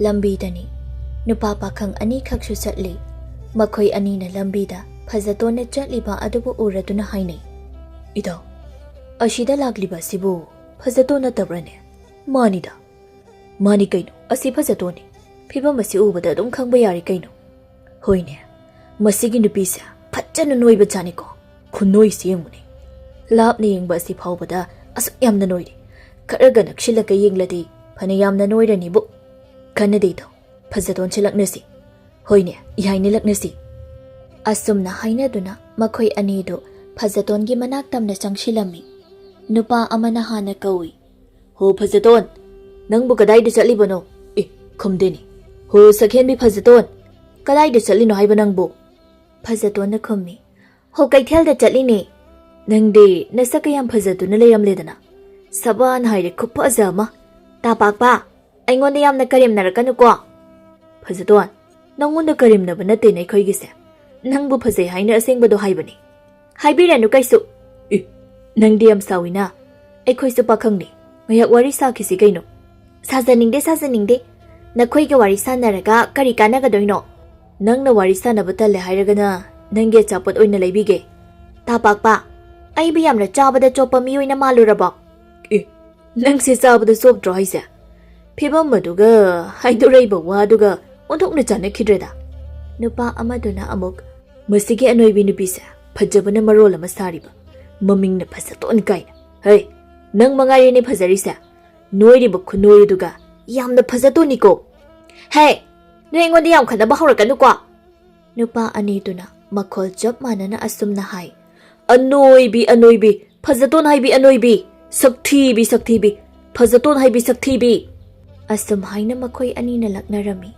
ꯂꯝꯕꯤꯗꯅꯤ ꯅꯨꯄꯥ ꯄꯥꯈꯪ ꯑꯅꯤꯈꯛꯁꯨ ꯆꯠꯂꯤ ꯃꯈꯣꯏ ꯑꯅꯤꯅ ꯂꯝꯕꯤꯗ ꯐꯖꯇꯣꯟꯅ ꯆꯠꯂꯤꯕ ꯑꯗꯨꯕꯨ ꯎꯔꯗꯨꯅ ꯍꯥꯏꯅꯩ ꯏꯇꯥꯎ ꯑꯁꯤꯗ ꯂꯥꯛꯂꯤꯕꯁꯤꯕꯨ ꯐꯖꯇꯣꯟ ꯅꯠꯇꯕ꯭ꯔꯅꯦ ꯃꯥꯅꯤꯗ ꯃꯥꯅꯤ ꯀꯩꯅꯣ ꯑꯁꯤ ꯐꯖꯇꯣꯟꯅꯤ ꯐꯤꯕꯝ ꯑꯁꯤ ꯎꯕꯗ ꯑꯗꯨꯝ ꯈꯪꯕ ꯌꯥꯔꯤ ꯀꯩꯅꯣ ꯍꯣꯏꯅꯦ ꯃꯁꯤꯒꯤ ꯅꯨꯄꯤꯁꯦ ꯐꯖꯅ ꯅꯣꯏꯕ ꯖꯥꯠꯅꯤꯀꯣ ꯈꯨꯅꯣꯏꯁꯦ ꯌꯦꯡꯉꯨꯅꯦ ꯂꯥꯞꯅ ꯌꯦꯡꯕ ꯑꯁꯤ ꯐꯥꯎꯕꯗ ꯑꯁꯨꯛ ꯌꯥꯝꯅ ꯅꯣꯏꯔꯦ ꯈꯔꯒ ꯅꯛꯁꯤꯜꯂꯒ ꯌꯦꯡꯂꯗꯤ ꯐꯅ ꯌꯥꯝꯅ ꯅꯣꯏꯔꯅꯤꯕꯨ ꯈꯟꯅꯗꯦꯗꯣ ꯐꯖꯇꯣꯟꯁꯦ ꯂꯛꯅꯁꯤ ꯍꯣꯏꯅꯦ ꯌꯥꯏꯅꯦ ꯂꯛꯅꯁꯤ ꯑꯁꯨꯝꯅ ꯍꯥꯏꯅꯗꯨꯅ ꯃꯈꯣꯏ ꯑꯅꯤꯗꯨ ꯐꯖꯇꯣꯟꯒꯤ ꯃꯅꯥꯛ ꯇꯝꯅ ꯆꯪꯁꯤꯜꯂꯝꯃꯤ ꯅꯨꯄꯥ ꯑꯃꯅ ꯍꯥꯟꯅ ꯀꯧꯏ ꯍꯣ ꯐꯖꯇꯣꯟ ꯅꯪꯕꯨ ꯀꯗꯥꯏꯗ ꯆꯠꯂꯤꯕꯅꯣ ꯈꯨꯝꯗꯦꯅꯤ ꯍꯣ ꯁꯛꯍꯦꯟꯕꯤ ꯐꯖꯇꯣꯟ ꯀꯗꯥꯏꯗ ꯆꯠꯂꯤꯅꯣ ꯍꯥꯏꯕ ꯅꯪꯕꯨ ꯐꯖꯇꯣꯟꯅ ꯈꯨꯝꯃꯤ ꯍꯣ ꯀꯩꯊꯦꯜꯗ ꯆꯠꯂꯤꯅꯦ ꯅꯪꯗꯤ ꯅꯁꯛ ꯀꯌꯥꯝ ꯐꯖꯗꯨꯅ ꯂꯩꯔꯝꯂꯦꯗꯅ ꯁꯕꯥꯟ ꯍꯥꯏꯔꯦ ꯈꯨꯐꯖ ꯑꯃ ꯇꯥꯄꯥꯛꯄ ꯑꯩꯉꯣꯟꯗ ꯌꯥꯝꯅ ꯀꯔꯦꯝꯅꯔꯛꯀꯅꯨꯀꯣ ꯐꯖꯇꯣꯟ ꯅꯪꯉꯣꯟꯗ ꯀꯔꯦꯝꯅꯕ ꯅꯠꯇꯦꯅꯦ ꯑꯩꯈꯣꯏꯒꯤꯁꯦ ꯅꯪꯕꯨ ꯐꯖꯩ ꯍꯥꯏꯅ ꯑꯁꯦꯡꯕꯗꯣ ꯍꯥꯏꯕꯅꯤ ꯍꯥꯏꯕꯤꯔꯅꯨ ꯀꯩꯁꯨ ꯅꯪꯗꯤ ꯌꯥꯝ ꯁꯥꯎꯏꯅ ꯑꯩꯈꯣꯏꯁꯨ ꯄꯥꯈꯪꯅꯤ ꯉꯍꯥꯛ ꯋꯥꯔꯤ ꯁꯥꯈꯤꯁꯤ ꯀꯩꯅꯣ ꯁꯥꯖꯅꯤꯡꯗꯦ ꯅꯈꯣꯏꯒ ꯋꯥꯔꯤ ꯁꯥꯟꯅꯔꯒ ꯀꯔꯤ ꯀꯥꯟꯅꯒꯗꯣꯏꯅꯣ ꯅꯪꯅ ꯋꯥꯔꯤ ꯁꯥꯟꯅꯕ ꯇꯜꯂꯦ ꯍꯥꯏꯔꯒꯅ ꯅꯪꯒꯤ ꯑꯆꯥꯄꯣꯠ ꯑꯣꯏꯅ ꯂꯩꯕꯤꯒꯦ ꯇꯥꯄꯥꯛꯄ ꯑꯩꯕꯨ ꯌꯥꯝꯅ ꯆꯥꯕꯗ ꯆꯣꯞꯄ ꯃꯤ ꯑꯣꯏꯅ ꯃꯥꯜꯂꯨꯔꯕꯣ ꯅꯪꯁꯦ ꯆꯥꯕꯗ ꯆꯣꯞꯇ꯭ꯔꯣ ꯍꯥꯏꯁꯦ ꯐꯤꯕꯝ ꯑꯗꯨꯒ ꯍꯥꯏꯗꯣꯔꯛꯏꯕ ꯋꯥꯗꯨꯒ ꯑꯣꯟꯊꯣꯛꯅ ꯆꯥꯟꯅꯈꯤꯗ꯭ꯔꯦꯗ ꯅꯨꯄꯥ ꯑꯃꯗꯨꯅ ꯑꯃꯨꯛ ꯃꯁꯤꯒꯤ ꯑꯅꯣꯏꯕꯤ ꯅꯨꯄꯤꯁꯦ ꯐꯖꯕꯅ ꯃꯔꯣꯜ ꯑꯃ ꯁꯥꯔꯤꯕ ꯃꯃꯤꯡꯅ ꯐꯖꯇꯣꯟ ꯀꯥꯏꯅ ꯍꯩ ꯅꯪ ꯃꯉꯥꯏꯔꯦꯅꯦ ꯐꯖꯔꯤꯁꯦ ꯅꯣꯏꯔꯤꯕ ꯈꯨꯅꯣꯏ ꯑꯗꯨꯒ ꯌꯥꯝꯅ ꯐꯖꯇꯣꯟꯅꯤꯀꯣ ꯍꯦ ꯅꯣꯏ ꯑꯩꯉꯣꯟꯗ ꯌꯥꯝ ꯈꯠꯅꯕ ꯍꯧꯔꯛꯀꯅꯨꯀꯣ ꯅꯨꯄꯥ ꯑꯅꯤꯗꯨꯅ ꯃꯈꯣꯜ ꯆꯞ ꯃꯥꯟꯅꯅ ꯑꯁꯨꯝꯅ ꯍꯥꯏ ꯑꯅꯣꯏꯕꯤ ꯐꯖꯇꯣꯟ ꯍꯥꯏꯕꯤ ꯑꯅꯣꯏꯕꯤ ꯁꯛꯊꯤꯕꯤ ꯐꯖꯇꯣꯟ ꯍꯥꯏꯕꯤ ꯁꯛꯊꯤꯕꯤ ꯑꯁꯨꯝ ꯍꯥꯏꯅ ꯃꯈꯣꯏ ꯑꯅꯤꯅ ꯂꯛꯅꯔꯝꯃꯤ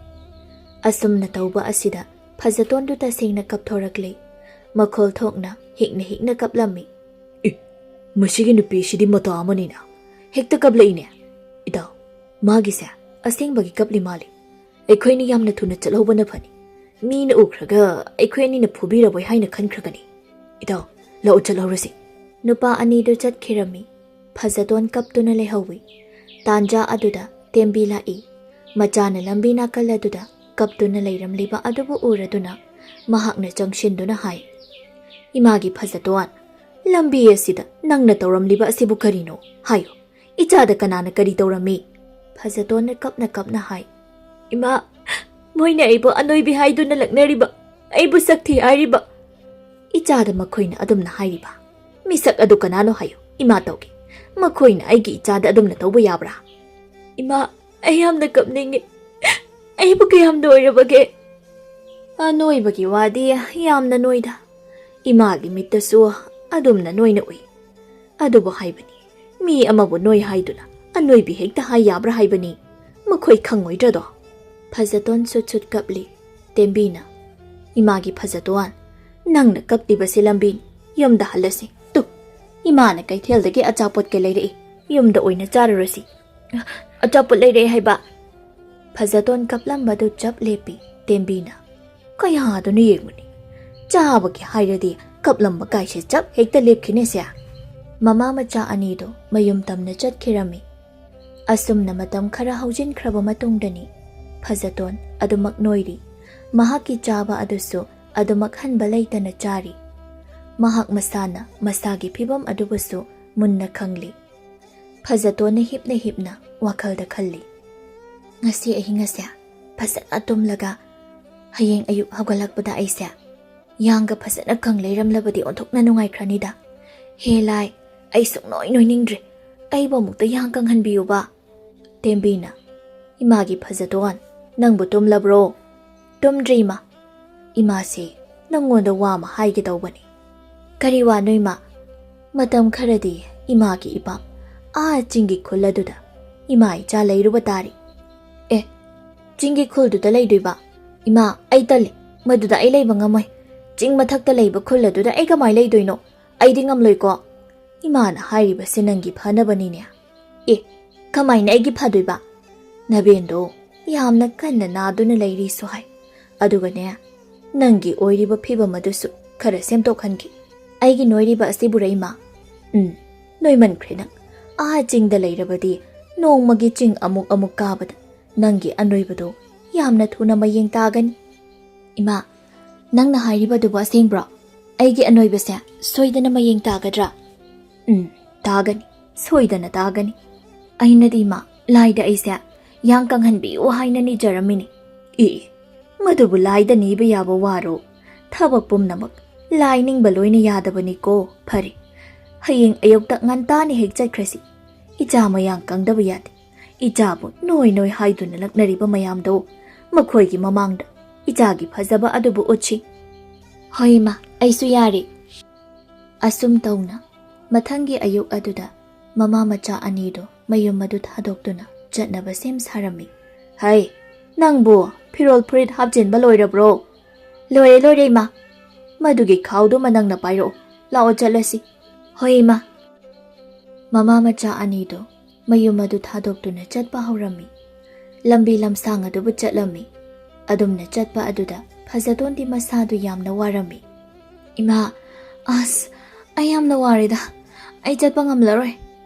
ꯑꯁꯨꯝꯅ ꯇꯧꯕ ꯑꯁꯤꯗ ꯐꯖꯇꯣꯟꯗꯨ ꯇꯁꯦꯡꯅ ꯀꯞꯊꯣꯔꯛꯂꯤ ꯃꯈꯣꯜ ꯊꯣꯛꯅ ꯍꯤꯛꯅ ꯀꯞꯂꯝꯃꯤ ꯃꯁꯤꯒꯤ ꯅꯨꯄꯤꯁꯤꯗꯤ ꯃꯇꯥ ꯑꯃꯅꯤꯅ ꯍꯦꯛꯇ ꯀꯞꯂꯛꯏꯅꯦ ꯏꯇꯥꯎ ꯃꯥꯒꯤꯁꯦ ꯑꯁꯦꯡꯕꯒꯤ ꯀꯞꯂꯤ ꯃꯥꯜꯂꯤ ꯑꯩꯈꯣꯏꯅ ꯌꯥꯝꯅ ꯊꯨꯅ ꯆꯠꯍꯧꯕꯅ ꯐꯅꯤ ꯃꯤꯅ ꯎꯈ꯭ꯔꯒ ꯑꯩꯈꯣꯏ ꯑꯅꯤꯅ ꯐꯨꯕꯤꯔꯕꯣꯏ ꯍꯥꯏꯅ ꯈꯟꯈ꯭ꯔꯒꯅꯤ ꯏꯇꯥꯎ ꯂꯥꯛꯎ ꯆꯠꯍꯧꯔꯁꯤ ꯅꯨꯄꯥ ꯑꯅꯤꯗꯨ ꯆꯠꯈꯤꯔꯝꯃꯤ ꯐꯖꯇꯣꯟ ꯀꯞꯇꯨꯅ ꯂꯩꯍꯧꯏ ꯇꯥꯟꯖꯥ ꯑꯗꯨꯗ ꯇꯦꯝꯕꯤ ꯂꯥꯛꯏ ꯃꯆꯥꯅ ꯂꯝꯕꯤ ꯅꯥꯀꯜ ꯑꯗꯨꯗ ꯀꯞꯇꯨꯅ ꯂꯩꯔꯝꯂꯤꯕ ꯑꯗꯨꯕꯨ ꯎꯔꯗꯨꯅ ꯃꯍꯥꯛꯅ ꯆꯪꯁꯤꯟꯗꯨꯅ ꯍꯥꯏ ꯏꯃꯥꯒꯤ ꯐꯖꯇꯣꯟ ꯂꯝꯕꯤ ꯑꯁꯤꯗ ꯅꯪꯅ ꯇꯧꯔꯝꯂꯤꯕ ꯑꯁꯤꯕꯨ ꯀꯔꯤꯅꯣ ꯍꯥꯏꯌꯣ ꯏꯆꯥꯗ ꯀꯅꯥꯅ ꯀꯔꯤ ꯇꯧꯔꯝꯃꯤ ꯐꯖꯇꯣꯟꯅ ꯀꯞꯅ ꯍꯥꯏ ꯏꯃꯥ ꯃꯣꯏꯅ ꯑꯩꯕꯨ ꯑꯅꯣꯏꯕꯤ ꯍꯥꯏꯗꯨꯅ ꯂꯛꯅꯔꯤꯕ ꯑꯩꯕꯨ ꯁꯛꯊꯤ ꯍꯥꯏꯔꯤꯕ ꯏꯆꯥꯗ ꯃꯈꯣꯏꯅ ꯑꯗꯨꯝꯅ ꯍꯥꯏꯔꯤꯕ ꯃꯤꯁꯛ ꯑꯗꯨ ꯀꯅꯥꯅꯣ ꯍꯥꯏꯌꯣ ꯏꯃꯥ ꯇꯧꯒꯦ ꯃꯈꯣꯏꯅ ꯑꯩꯒꯤ ꯏꯆꯥꯗ ꯑꯗꯨꯝꯅ ꯇꯧꯕ ꯌꯥꯕ꯭ꯔꯥ ꯏꯃꯥ ꯑꯩ ꯌꯥꯝꯅ ꯀꯞꯅꯤꯡꯉꯤ ꯑꯩꯕꯨ ꯀꯌꯥꯝ ꯅꯣꯏꯔꯕꯒꯦ ꯑꯅꯣꯏꯕꯒꯤ ꯋꯥꯗꯤ ꯌꯥꯝꯅ ꯅꯣꯏꯗ ꯏꯃꯥꯒꯤ ꯃꯤꯠꯇꯁꯨ ꯑꯗꯨꯝꯅ ꯅꯣꯏꯅ ꯎꯏ ꯑꯗꯨꯕꯨ ꯍꯥꯏꯕꯅꯤ ꯃꯤ ꯑꯃꯕꯨ ꯅꯣꯏ ꯍꯥꯏꯗꯨꯅ ꯑꯅꯣꯏꯕꯤ ꯍꯦꯛꯇ ꯍꯥꯏ ꯌꯥꯕ꯭ꯔꯥ ꯍꯥꯏꯕꯅꯤ ꯃꯈꯣꯏ ꯈꯪꯉꯣꯏꯗ꯭ꯔꯗꯣ ꯐꯖꯇꯣꯟ ꯁꯨꯠ ꯀꯞꯂꯤ ꯇꯦꯝꯕꯤꯅ ꯏꯃꯥꯒꯤ ꯐꯖꯇꯣꯟ ꯅꯪꯅ ꯀꯞꯂꯤꯕꯁꯤ ꯂꯝꯕꯤꯅꯤ ꯌꯨꯝꯗ ꯍꯜꯂꯁꯤ ꯇꯨ ꯏꯃꯥꯅ ꯀꯩꯊꯦꯜꯗꯒꯤ ꯑꯆꯥꯄꯣꯠꯀ ꯂꯩꯔꯛꯏ ꯌꯨꯝꯗ ꯑꯣꯏꯅ ꯆꯥꯔꯨꯔꯁꯤ ꯑꯆꯥꯄꯣꯠ ꯂꯩꯔꯛꯑꯦ ꯍꯥꯏꯕ ꯐꯖꯇꯣꯟ ꯀꯞꯂꯝꯕꯗꯨ ꯆꯞ ꯂꯦꯞꯄꯤ ꯇꯦꯝꯕꯤꯅ ꯀꯌꯥꯗꯨꯅ ꯌꯦꯡꯕꯅꯤ ꯆꯥꯕꯒꯤ ꯍꯥꯏꯔꯗꯤ ꯀꯞꯂꯝꯕ ꯀꯥꯏꯁꯦ ꯆꯞ ꯍꯦꯛꯇ ꯂꯦꯞꯈꯤꯅꯦꯁꯦ ꯃꯃꯥ ꯃꯆा ꯑꯅꯤꯗꯨ ꯃꯌꯨꯝ ꯇꯝꯅ ꯆꯠꯈꯤꯔꯝꯃꯤ ꯑꯁꯨꯝꯅ ꯃꯇꯝ ꯈꯔ ꯍꯧꯖꯤꯟꯈ꯭ꯔꯕ ꯃꯇꯨꯡꯗꯅꯤ ꯐꯖꯇꯣꯟ ꯑꯗꯨꯃꯛ ꯅꯣꯏꯔꯤ ꯃꯍꯥꯛꯀꯤ ꯆꯥꯕ ꯑꯗꯨꯁꯨ ꯑꯗꯨꯃꯛ ꯍꯟꯕ ꯂꯩꯇꯅ ꯆꯥꯔꯤ ꯃꯍꯥꯛ ꯃꯁꯥꯅ ꯃꯁꯥꯒꯤ ꯐꯤꯕꯝ ꯑꯗꯨꯕꯨꯁꯨ ꯃꯨꯟꯅ ꯈꯪꯂꯤ ꯐꯖꯇꯣꯟꯅ ꯍꯤꯞꯅ ꯋꯥꯈꯜꯗ ꯈꯜꯂꯤ ꯉꯁꯤ ꯑꯍꯤꯡ ꯑꯁꯦ ꯐꯖꯅ ꯇꯨꯝꯂꯒ ꯍꯌꯦꯡ ꯑꯌꯨꯛ ꯍꯧꯒꯠꯂꯛꯄꯗ ꯑꯩꯁꯦ ꯌꯥꯡꯒ ꯐꯖꯅ ꯀꯪ ꯂꯩꯔꯝꯂꯕꯗꯤ ꯑꯣꯟꯊꯣꯛꯅ ꯅꯨꯡꯉꯥꯏꯈ꯭ꯔꯅꯤꯗ ꯍꯦ ꯂꯥꯏ ꯑꯩ ꯁꯨꯡꯅꯣꯏ ꯅꯣꯏꯅꯤꯡꯗ꯭ꯔꯦ ꯑꯩꯕꯨ ꯑꯃꯨꯛꯇ ꯌꯥꯡ ꯀꯪꯍꯟꯕꯤꯌꯨꯕ ꯇꯦꯝꯕꯤꯅ ꯏꯃꯥꯒꯤ ꯐꯖꯇꯣꯟ ꯅꯪꯕꯨ ꯇꯨꯝꯂꯕ꯭ꯔꯣ ꯇꯨꯝꯗ꯭ꯔꯤ ꯏꯃꯥ ꯏꯃꯥꯁꯦ ꯅꯪꯉꯣꯟꯗ ꯋꯥ ꯑꯃ ꯍꯥꯏꯒꯦ ꯇꯧꯕꯅꯤ ꯀꯔꯤ ꯋꯥꯅꯣ ꯏꯃꯥ ꯃꯇꯝ ꯈꯔꯗꯤ ꯏꯃꯥꯒꯤ ꯏꯄꯥꯝ ꯆꯤꯡꯒꯤ ꯈꯨꯜ ꯑꯗꯨꯗ ꯏꯃꯥ ꯏꯆꯥ ꯂꯩꯔꯨꯕ ꯇꯥꯔꯤ ꯆꯤꯡꯒꯤ ꯈꯨꯜꯗꯨꯗ ꯂꯩꯗꯣꯏꯕ ꯏꯃꯥ ꯑꯩ ꯇꯜꯂꯤ ꯃꯗꯨꯗ ꯑꯩ ꯂꯩꯕ ꯉꯝꯃꯣꯏ ꯆꯤꯡ ꯃꯊꯛꯇ ꯂꯩꯕ ꯈꯨꯜ ꯑꯗꯨꯗ ꯑꯩ ꯀꯃꯥꯏ ꯂꯩꯗꯣꯏꯅꯣ ꯑꯩꯗꯤ ꯉꯝꯂꯣꯏꯀꯣ ꯏꯃꯥꯅ ꯍꯥꯏꯔꯤꯕꯁꯦ ꯅꯪꯒꯤ ꯐꯅꯕꯅꯤꯅꯦ ꯀꯃꯥꯏꯅ ꯑꯩꯒꯤ ꯐꯗꯣꯏꯕ ꯅꯕꯦꯟꯗꯣ ꯌꯥꯝꯅ ꯀꯟꯅ ꯅꯥꯗꯨꯅ ꯂꯩꯔꯤꯁꯨ ꯍꯥꯏ ꯑꯗꯨꯒꯅꯦ ꯅꯪꯒꯤ ꯑꯣꯏꯔꯤꯕ ꯐꯤꯕꯝ ꯑꯗꯨꯁꯨ ꯈꯔ ꯁꯦꯝꯗꯣꯛꯍꯟꯈꯤ ꯑꯩꯒꯤ ꯅꯣꯏꯔꯤꯕ ꯑꯁꯤꯕꯨꯔ ꯏꯃꯥ ꯅꯣꯏꯃꯟꯈ꯭ꯔꯦ ꯅꯪ ꯆꯤꯡꯗ ꯂꯩꯔꯕꯗꯤ ꯅꯣꯡꯃꯒꯤ ꯆꯤꯡ ꯑꯃꯨꯛ ꯀꯥꯕꯗ ꯅꯪꯒꯤ ꯑꯅꯣꯏꯕꯗꯣ ꯌꯥꯝꯅ ꯊꯨꯅ ꯃꯌꯦꯡ ꯇꯥꯒꯅꯤ ꯏꯃꯥ ꯅꯪꯅ ꯍꯥꯏꯔꯤꯕꯗꯨꯕꯨ ꯑꯁꯦꯡꯕ꯭ꯔꯣ ꯑꯩꯒꯤ ꯑꯅꯣꯏꯕꯁꯦ ꯁꯣꯏꯗꯅ ꯃꯌꯦꯡ ꯇꯥꯒꯗ꯭ꯔꯥ ꯇꯥꯒꯅꯤ ꯁꯣꯏꯗꯅ ꯇꯥꯒꯅꯤ ꯑꯩꯅꯗꯤ ꯏꯃꯥ ꯂꯥꯏꯗ ꯑꯩꯁꯦ ꯌꯥꯡ ꯀꯪꯍꯟꯕꯤꯌꯨ ꯍꯥꯏꯅ ꯅꯤꯖꯔꯝꯃꯤꯅꯤ ꯃꯗꯨꯕꯨ ꯂꯥꯏꯗ ꯅꯤꯕ ꯌꯥꯕ ꯋꯥꯔꯣ ꯊꯕꯛ ꯄꯨꯝꯅꯃꯛ ꯂꯥꯏ ꯅꯤꯡꯕ ꯂꯣꯏꯅ ꯌꯥꯗꯕꯅꯤꯀꯣ ꯐꯔꯦ ꯍꯌꯦꯡ ꯑꯌꯨꯛꯇ ꯉꯟꯇꯥꯅ ꯍꯦꯛ ꯆꯠꯈ꯭ꯔꯁꯤ ꯏꯆꯥ ꯃꯌꯥꯡ ꯀꯪꯗꯕ ꯌꯥꯗꯦ ꯏꯆꯥꯕꯨ ꯅꯣꯏ ꯍꯥꯏꯗꯨꯅ ꯂꯛꯅꯔꯤꯕ ꯃꯌꯥꯝꯗꯣ ꯃꯈꯣꯏꯒꯤ ꯃꯃꯥꯡꯗ ꯏꯆꯥꯒꯤ ꯐꯖꯕ ꯑꯗꯨꯕꯨ ꯎꯠꯁꯤ ꯍꯣꯏ ꯏꯃꯥ ꯑꯩꯁꯨ ꯌꯥꯔꯦ ꯑꯁꯨꯝ ꯇꯧꯅ ꯃꯊꯪꯒꯤ ꯑꯌꯨꯛ ꯑꯗꯨꯗ ꯃꯃꯥ ꯃꯆꯥ ꯑꯅꯤꯗꯣ ꯃꯌꯨꯝ ꯑꯗꯨ ꯊꯥꯗꯣꯛꯇꯨꯅ ꯆꯠꯅꯕ ꯁꯦꯝ ꯁꯥꯔꯝꯃꯤ ꯍꯩ ꯅꯪꯕꯨ ꯐꯤꯔꯣꯜ ꯐꯨꯔꯤꯠ ꯍꯥꯞꯆꯤꯟꯕ ꯂꯣꯏꯔꯕ꯭ꯔꯣ ꯂꯣꯏꯔꯦ ꯏꯃꯥ ꯃꯗꯨꯒꯤ ꯈꯥꯎꯗꯨꯃ ꯅꯪꯅ ꯄꯥꯏꯔꯛꯑꯣ ꯂꯥꯛꯑꯣ ꯆꯠꯂꯁꯤ ꯍꯣꯏ ꯏꯃꯥ ꯃꯃꯥ ꯃꯆꯥ ꯑꯅꯤꯗꯣ ꯃꯌꯨꯝ ꯑꯗꯨ ꯊꯥꯗꯣꯛꯇꯨꯅ ꯆꯠꯄ ꯍꯧꯔꯝꯃꯤ ꯂꯝꯕꯤ ꯂꯝꯁꯥꯡ ꯑꯗꯨꯕꯨ ꯆꯠꯂꯝꯃꯤ ꯑꯗꯨꯝꯅ ꯆꯠꯄ ꯑꯗꯨꯗ ꯐꯖꯇꯣꯟꯗꯤ ꯃꯁꯥꯗꯨ ꯌꯥꯝꯅ ꯋꯥꯔꯝꯃꯤ ꯏꯃꯥ ꯑꯩ ꯌꯥꯝꯅ ꯋꯥꯔꯦꯗ ꯑꯩ ꯆꯠꯄ ꯉꯝꯂꯔꯣꯏ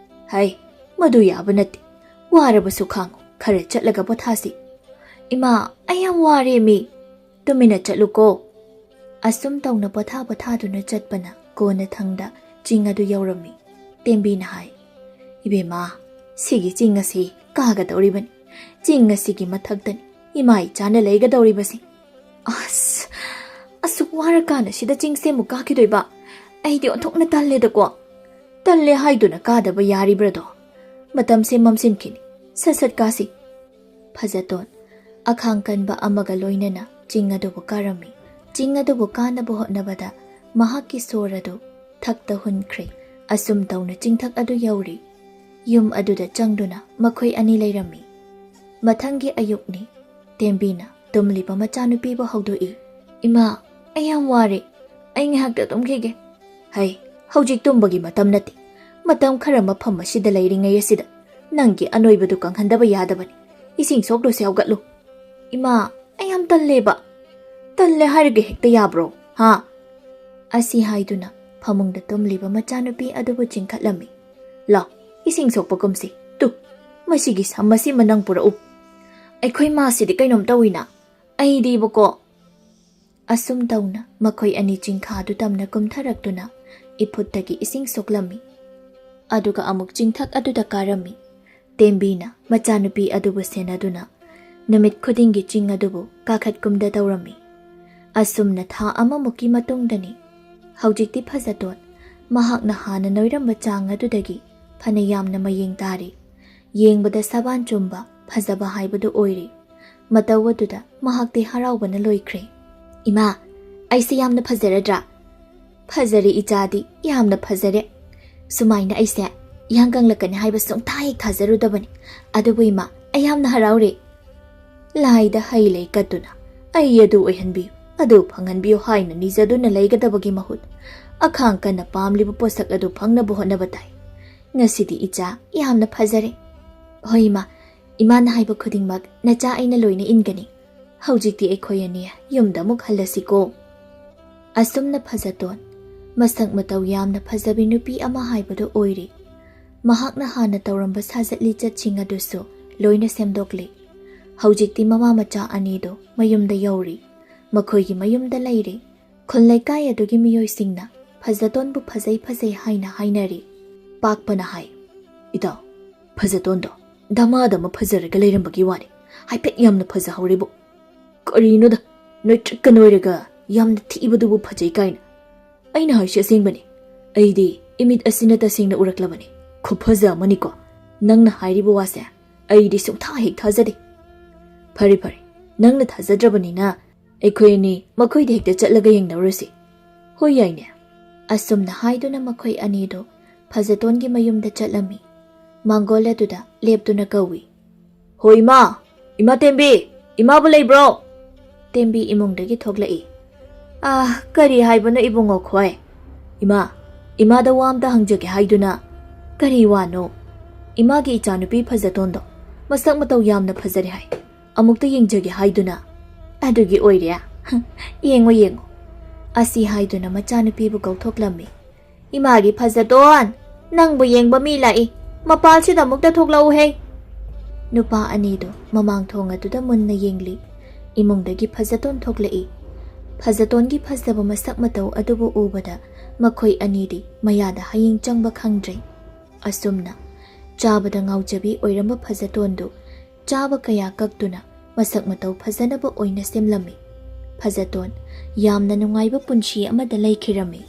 ꯍꯩ ꯃꯗꯨ ꯌꯥꯕ ꯅꯠꯇꯦ ꯋꯥꯔꯕꯁꯨ ꯈꯥꯡꯉꯨ ꯈꯔ ꯆꯠꯂꯒ ꯄꯣꯊꯥꯁꯤ ꯏꯃꯥ ꯑꯩ ꯌꯥꯝ ꯋꯥꯔꯦ ꯇꯨꯃꯤꯟꯅ ꯆꯠꯂꯨꯀꯣ ꯑꯁꯨꯝ ꯇꯧꯅ ꯄꯣꯊꯥꯗꯨꯅ ꯆꯠꯄꯅ ꯀꯣꯟꯅ ꯊꯪꯗ ꯆꯤꯡ ꯑꯗꯨ ꯌꯧꯔꯝꯃꯤ ꯇꯦꯝꯕꯤꯅ ꯍꯥꯏ ꯏꯕꯦꯝꯃ ꯁꯤꯒꯤ ꯆꯤꯡ ꯑꯁꯤ ꯀꯥꯒꯗꯧꯔꯤꯕꯅꯤ ꯆꯤꯡ ꯑꯁꯤꯒꯤ ꯃꯊꯛꯇꯅꯤ ꯏꯃꯥ ꯏꯆꯥꯅ ꯂꯩꯒꯗꯧꯔꯤꯕꯁꯤ ꯑꯁꯨꯛ ꯋꯥꯔꯀꯥꯟꯗ ꯁꯤꯗ ꯆꯤꯡꯁꯦꯃꯨꯛ ꯀꯥꯈꯤꯗꯣꯏꯕ ꯑꯩꯗꯤ ꯑꯣꯟꯊꯣꯛꯅ ꯇꯜꯂꯦ ꯍꯥꯏꯗꯨꯅ ꯀꯥꯗꯕ ꯌꯥꯔꯤꯕ꯭ꯔꯗꯣ ꯃꯇꯝꯁꯦ ꯃꯝꯁꯤꯟꯈꯤꯅꯤ ꯁꯠ ꯀꯥꯁꯤ ꯐꯖꯇꯣꯟ ꯑꯈꯥꯡ ꯀꯟꯕ ꯑꯃꯒ ꯂꯣꯏꯅꯅ ꯆꯤꯡ ꯑꯗꯨꯕꯨ ꯀꯥꯔꯝꯃꯤ ꯆꯤꯡ ꯑꯗꯨꯕꯨ ꯀꯥꯅꯕ ꯍꯣꯠꯅꯕꯗ ꯃꯍꯥꯛꯀꯤ ꯁꯣꯔ ꯑꯗꯨ ꯊꯛꯇ ꯍꯨꯟꯈ꯭ꯔꯦ ꯑꯁꯨꯝ ꯇꯧꯅ ꯆꯤꯡꯊꯛ ꯑꯗꯨ ꯌꯧꯔꯤ ꯌꯨꯝ ꯑꯗꯨꯗ ꯆꯪꯗꯨꯅ ꯃꯈꯣꯏ ꯑꯅꯤ ꯂꯩꯔꯝꯃꯤ ꯃꯊꯪꯒꯤ ꯑꯌꯨꯛꯅꯤ ꯇꯦꯝꯕꯤꯅ ꯇꯨꯝꯂꯤꯕ ꯃꯆꯥꯅꯨꯄꯤꯕꯨ ꯍꯧꯗꯣꯛꯏ ꯏꯃꯥ ꯑꯩ ꯌꯥꯝ ꯋꯥꯔꯦ ꯑꯩ ꯉꯥꯏꯍꯥꯛꯇ ꯇꯨꯝꯈꯤꯒꯦ ꯍꯩ ꯍꯧꯖꯤꯛ ꯇꯨꯝꯕꯒꯤ ꯃꯇꯝ ꯅꯠꯇꯦ ꯃꯇꯝ ꯈꯔ ꯃꯐꯝ ꯑꯁꯤꯗ ꯂꯩꯔꯤꯉꯩ ꯑꯁꯤꯗ ꯅꯪꯒꯤ ꯑꯅꯣꯏꯕꯗꯨ ꯀꯪꯍꯟꯗꯕ ꯌꯥꯗꯕꯅꯤ ꯏꯁꯤꯡ ꯁꯣꯛꯂꯨꯁꯦ ꯍꯧꯒꯠꯂꯨ ꯏꯃꯥ ꯑꯩ ꯌꯥꯝ ꯇꯜꯂꯦ ꯍꯥꯏꯔꯒ ꯍꯦꯛꯇ ꯌꯥꯕ꯭ꯔꯣ ꯑꯁꯤ ꯍꯥꯏꯗꯨꯅ ꯐꯃꯨꯡꯗ ꯇꯨꯝꯂꯤꯕ ꯃꯆꯥꯅꯨꯄꯤ ꯑꯗꯨꯕꯨ ꯆꯤꯡꯈꯠꯂꯝꯃꯤ ꯂꯥꯎ ꯏꯁꯤꯡ ꯁꯣꯛꯄ ꯀꯨꯝꯁꯤ ꯃꯁꯤꯒꯤ ꯁꯝ ꯑꯁꯤꯃ ꯅꯪ ꯄꯨꯔꯛꯎ ꯑꯩꯈꯣꯏ ꯃꯥꯁꯤꯗꯤ ꯀꯩꯅꯣꯝ ꯇꯧꯏꯅ ꯑꯩꯗꯤꯕꯀꯣ ꯑꯁꯨꯝ ꯇꯧꯅ ꯃꯈꯣꯏ ꯑꯅꯤ ꯆꯤꯡꯈꯥꯗꯨ ꯇꯝꯅ ꯀꯨꯝꯊꯔꯛꯇꯨꯅ ꯏꯐꯨꯠꯇꯒꯤ ꯏꯁꯤꯡ ꯁꯣꯛꯂꯝꯃꯤ ꯑꯗꯨꯒ ꯑꯃꯨꯛ ꯆꯤꯡꯊꯛ ꯑꯗꯨꯗ ꯀꯥꯔꯝꯃꯤ ꯇꯦꯝꯕꯤꯅ ꯃꯆꯥꯅꯨꯄꯤ ꯑꯗꯨꯕꯨ ꯁꯦꯟꯅꯗꯨꯅ ꯅꯨꯃꯤꯠ ꯈꯨꯗꯤꯡꯒꯤ ꯆꯤꯡ ꯑꯗꯨꯕꯨ ꯀꯥꯈꯠ ꯀꯨꯝꯗ ꯇꯧꯔꯝꯃꯤ ꯑꯁꯨꯝꯅ ꯊꯥ ꯑꯃꯃꯨꯛꯀꯤ ꯃꯇꯨꯡꯗꯅꯤ ꯍꯧꯖꯤꯛꯇꯤ ꯐꯖꯇꯣꯟ ꯃꯍꯥꯛꯅ ꯍꯥꯟꯅ ꯅꯣꯏꯔꯝꯕ ꯆꯥꯡ ꯑꯗꯨꯗꯒꯤ ꯐꯅ ꯌꯥꯝꯅ ꯃꯌꯦꯡ ꯇꯥꯔꯤ ꯌꯦꯡꯕꯗ ꯁꯕꯥꯟ ꯆꯨꯝꯕ ꯐꯖꯕ ꯍꯥꯏꯕꯗꯨ ꯑꯣꯏꯔꯤ ꯃꯇꯧ ꯑꯗꯨꯗ ꯃꯍꯥꯛꯇꯤ ꯍꯔꯥꯎꯕꯅ ꯂꯣꯏꯈ꯭ꯔꯦ ꯏꯃꯥ ꯑꯩꯁꯦ ꯌꯥꯝꯅ ꯐꯖꯔꯗ꯭ꯔꯥ ꯐꯖꯔꯦ ꯏꯆꯥꯗꯤ ꯌꯥꯝꯅ ꯐꯖꯔꯦ ꯁꯨꯃꯥꯏꯅ ꯑꯩꯁꯦ ꯌꯥꯡ ꯀꯪꯂꯛꯀꯅꯤ ꯍꯥꯏꯕ ꯁꯨꯡꯊꯥ ꯍꯦꯛ ꯊꯥꯖꯔꯨꯗꯕꯅꯤ ꯑꯗꯨꯕꯨ ꯏꯃꯥ ꯑꯩ ꯌꯥꯝꯅ ꯍꯔꯥꯎꯔꯦ ꯂꯥꯏꯗ ꯍꯩ ꯂꯩ ꯀꯠꯇꯨꯅ ꯑꯩ ꯑꯗꯨ ꯑꯣꯏꯍꯟꯕꯤꯌꯨ ꯑꯗꯨ ꯐꯪꯍꯟꯕꯤꯌꯨ ꯍꯥꯏꯅ ꯅꯤꯖꯗꯨꯅ ꯂꯩꯒꯗꯕꯒꯤ ꯃꯍꯨꯠ ꯑꯈꯥꯡ ꯀꯟꯅ ꯄꯥꯝꯂꯤꯕ ꯄꯣꯠꯁꯛ ꯑꯗꯨ ꯐꯪꯅꯕ ꯍꯣꯠꯅꯕ ꯇꯥꯏ ꯉꯁꯤꯗꯤ ꯏꯆꯥ ꯌꯥꯝꯅ ꯐꯖꯔꯦ ꯍꯣꯏ ꯏꯃꯥꯅ ꯍꯥꯏꯕ ꯈꯨꯗꯤꯡꯃꯛ ꯅꯆꯥ ꯑꯩꯅ ꯂꯣꯏꯅ ꯏꯟꯒꯅꯤ ꯍꯧꯖꯤꯛꯇꯤ ꯑꯩꯈꯣꯏ ꯑꯅꯤ ꯌꯨꯝꯗ ꯑꯃꯨꯛ ꯍꯜꯂꯁꯤꯀꯣ ꯑꯁꯨꯝꯅ ꯐꯖꯇꯣꯟ ꯃꯁꯛ ꯃꯇꯧ ꯌꯥꯝꯅ ꯐꯖꯕꯤ ꯅꯨꯄꯤ ꯑꯃ ꯍꯥꯏꯕꯗꯨ ꯑꯣꯏꯔꯤ ꯃꯍꯥꯛꯅ ꯍꯥꯟꯅ ꯇꯧꯔꯝꯕ ꯁꯥꯖꯠ ꯂꯤꯆꯠꯁꯤꯡ ꯑꯗꯨꯁꯨ ꯂꯣꯏꯅ ꯁꯦꯝꯗꯣꯛꯂꯤ ꯍꯧꯖꯤꯛꯇꯤ ꯃꯃꯥ ꯃꯆꯥ ꯑꯅꯤꯗꯣ ꯃꯌꯨꯝꯗ ꯌꯧꯔꯤ ꯃꯈꯣꯏꯒꯤ ꯃꯌꯨꯝꯗ ꯂꯩꯔꯤ ꯈꯨꯟ ꯂꯩꯀꯥꯏ ꯑꯗꯨꯒꯤ ꯃꯤꯑꯣꯏꯁꯤꯡꯅ ꯐꯖꯇꯣꯟꯕꯨ ꯐꯖꯩ ꯍꯥꯏꯅ ꯍꯥꯏꯅꯔꯤ ꯄꯥꯛꯄꯅ ꯍꯥꯏ ꯏꯇꯥꯎ ꯐꯖꯇꯣꯟꯗꯣ ꯗꯃꯥꯗꯃ ꯐꯖꯔꯒ ꯂꯩꯔꯝꯕꯒꯤ ꯋꯥꯅꯤ ꯍꯥꯏꯐꯦꯠ ꯌꯥꯝꯅ ꯐꯖꯍꯧꯔꯤꯕꯣ ꯀꯔꯤꯅꯣꯗ ꯅꯣꯏꯇ꯭ꯔꯤꯛꯀ ꯅꯣꯏꯔꯒ ꯌꯥꯝꯅ ꯊꯤꯕꯗꯨꯕꯨ ꯐꯖꯩ ꯀꯥꯏꯅ ꯑꯩꯅ ꯍꯥꯏꯁꯤ ꯑꯁꯦꯡꯕꯅꯤ ꯑꯩꯗꯤ ꯏꯃꯤꯠ ꯑꯁꯤꯅ ꯇꯁꯦꯡꯅ ꯎꯔꯛꯂꯕꯅꯤ ꯈꯨꯐꯖ ꯑꯃꯅꯤꯀꯣ ꯅꯪꯅ ꯍꯥꯏꯔꯤꯕ ꯋꯥꯁꯦ ꯑꯩꯗꯤ ꯁꯨꯡꯊꯥ ꯍꯦꯛ ꯊꯥꯖꯗꯦ ꯐꯔꯦ ꯅꯪꯅ ꯊꯥꯖꯗ꯭ꯔꯕꯅꯤꯅ ꯑꯩꯈꯣꯏ ꯑꯅꯤ ꯃꯈꯣꯏꯗ ꯍꯦꯛꯇ ꯆꯠꯂꯒ ꯌꯦꯡꯅꯧꯔꯁꯤ ꯍꯣꯏ ꯌꯥꯏꯅꯦ ꯑꯁꯨꯝꯅ ꯍꯥꯏꯗꯨꯅ ꯃꯈꯣꯏ ꯑꯅꯤꯗꯣ ꯐꯖꯇꯣꯟꯒꯤ ꯃꯌꯨꯝꯗ ꯆꯠꯂꯝꯃꯤ ꯃꯥꯡꯒꯣꯜ ꯑꯗꯨꯗ ꯂꯦꯞꯇꯨꯅ ꯀꯧꯏ ꯍꯣꯏ ꯏꯃꯥ ꯇꯦꯝꯕꯤ ꯏꯃꯥꯕꯨ ꯂꯩꯕ꯭ꯔꯣ ꯇꯦꯝꯕꯤ ꯏꯃꯨꯡꯗꯒꯤ ꯊꯣꯛꯂꯛꯏ ꯀꯔꯤ ꯍꯥꯏꯕꯅꯣ ꯏꯕꯨꯡꯉꯣ ꯈꯣꯏ ꯏꯃꯥꯗ ꯋꯥ ꯑꯝꯇ ꯍꯪꯖꯒꯦ ꯍꯥꯏꯗꯨꯅ ꯀꯔꯤ ꯋꯥꯅꯣ ꯏꯃꯥꯒꯤ ꯏꯆꯥꯅꯨꯄꯤ ꯐꯖꯇꯣꯟꯗꯣ ꯃꯁꯛ ꯃꯇꯧ ꯌꯥꯝꯅ ꯐꯖꯔꯦ ꯍꯥꯏ ꯑꯃꯨꯛꯇ ꯌꯦꯡꯖꯒꯦ ꯍꯥꯏꯗꯨꯅ ꯑꯗꯨꯒꯤ ꯑꯣꯏꯔꯦ ꯌꯦꯡꯉꯣ ꯌꯦꯡꯉꯣ ꯑꯁꯤ ꯍꯥꯏꯗꯨꯅ ꯃꯆꯥꯅꯨꯄꯤꯕꯨ ꯀꯧꯊꯣꯛꯂꯝꯃꯤ ꯏꯃꯥꯒꯤ ꯐꯖꯇꯣꯟ ꯅꯪꯕꯨ ꯌꯦꯡꯕ ꯃꯤ ꯂꯥꯛꯏ ꯃꯄꯥꯜꯁꯤꯗ ꯑꯃꯨꯛꯇ ꯊꯣꯛꯂꯛꯎꯍꯦ ꯅꯨꯄꯥ ꯑꯅꯤꯗꯨ ꯃꯃꯥꯡ ꯊꯣꯡ ꯑꯗꯨꯗ ꯃꯨꯟꯅ ꯌꯦꯡꯂꯤ 이몽ꯗꯒꯤ ꯐꯖꯇꯣꯟ ꯊꯣꯛꯂꯛꯏ ꯐꯖꯇꯣꯟꯒꯤ ꯐꯖꯕ ꯃꯁꯛ ꯃꯇꯧ ꯑꯗꯨꯕꯨ ꯎꯕꯗ ꯃꯈꯣꯏ ꯑꯅꯤꯗꯤ ꯃꯌꯥꯗ ꯍꯌꯤꯡ ꯆꯪꯕ ꯈꯪꯗ꯭ꯔꯦ ꯑꯁꯨꯝꯅ ꯆꯥꯕꯗ ꯉꯥꯎꯖꯕꯤ ꯑꯣꯏꯔꯝꯕ ꯐꯖꯇꯣꯟꯗꯨ ꯆꯥꯕ ꯀꯌꯥ ꯀꯛꯇꯨꯅ ꯃꯁꯛ ꯃꯇꯧ ꯐꯖꯅꯕ ꯑꯣꯏꯅ ꯁꯦꯝꯂꯝꯃꯤ ꯐꯖꯇꯣꯟ ꯌꯥꯝꯅ ꯅꯨꯡꯉꯥꯏꯕ ꯄꯨꯟꯁꯤ ꯑꯃꯗ ꯂꯩꯈꯤꯔꯝꯃꯤ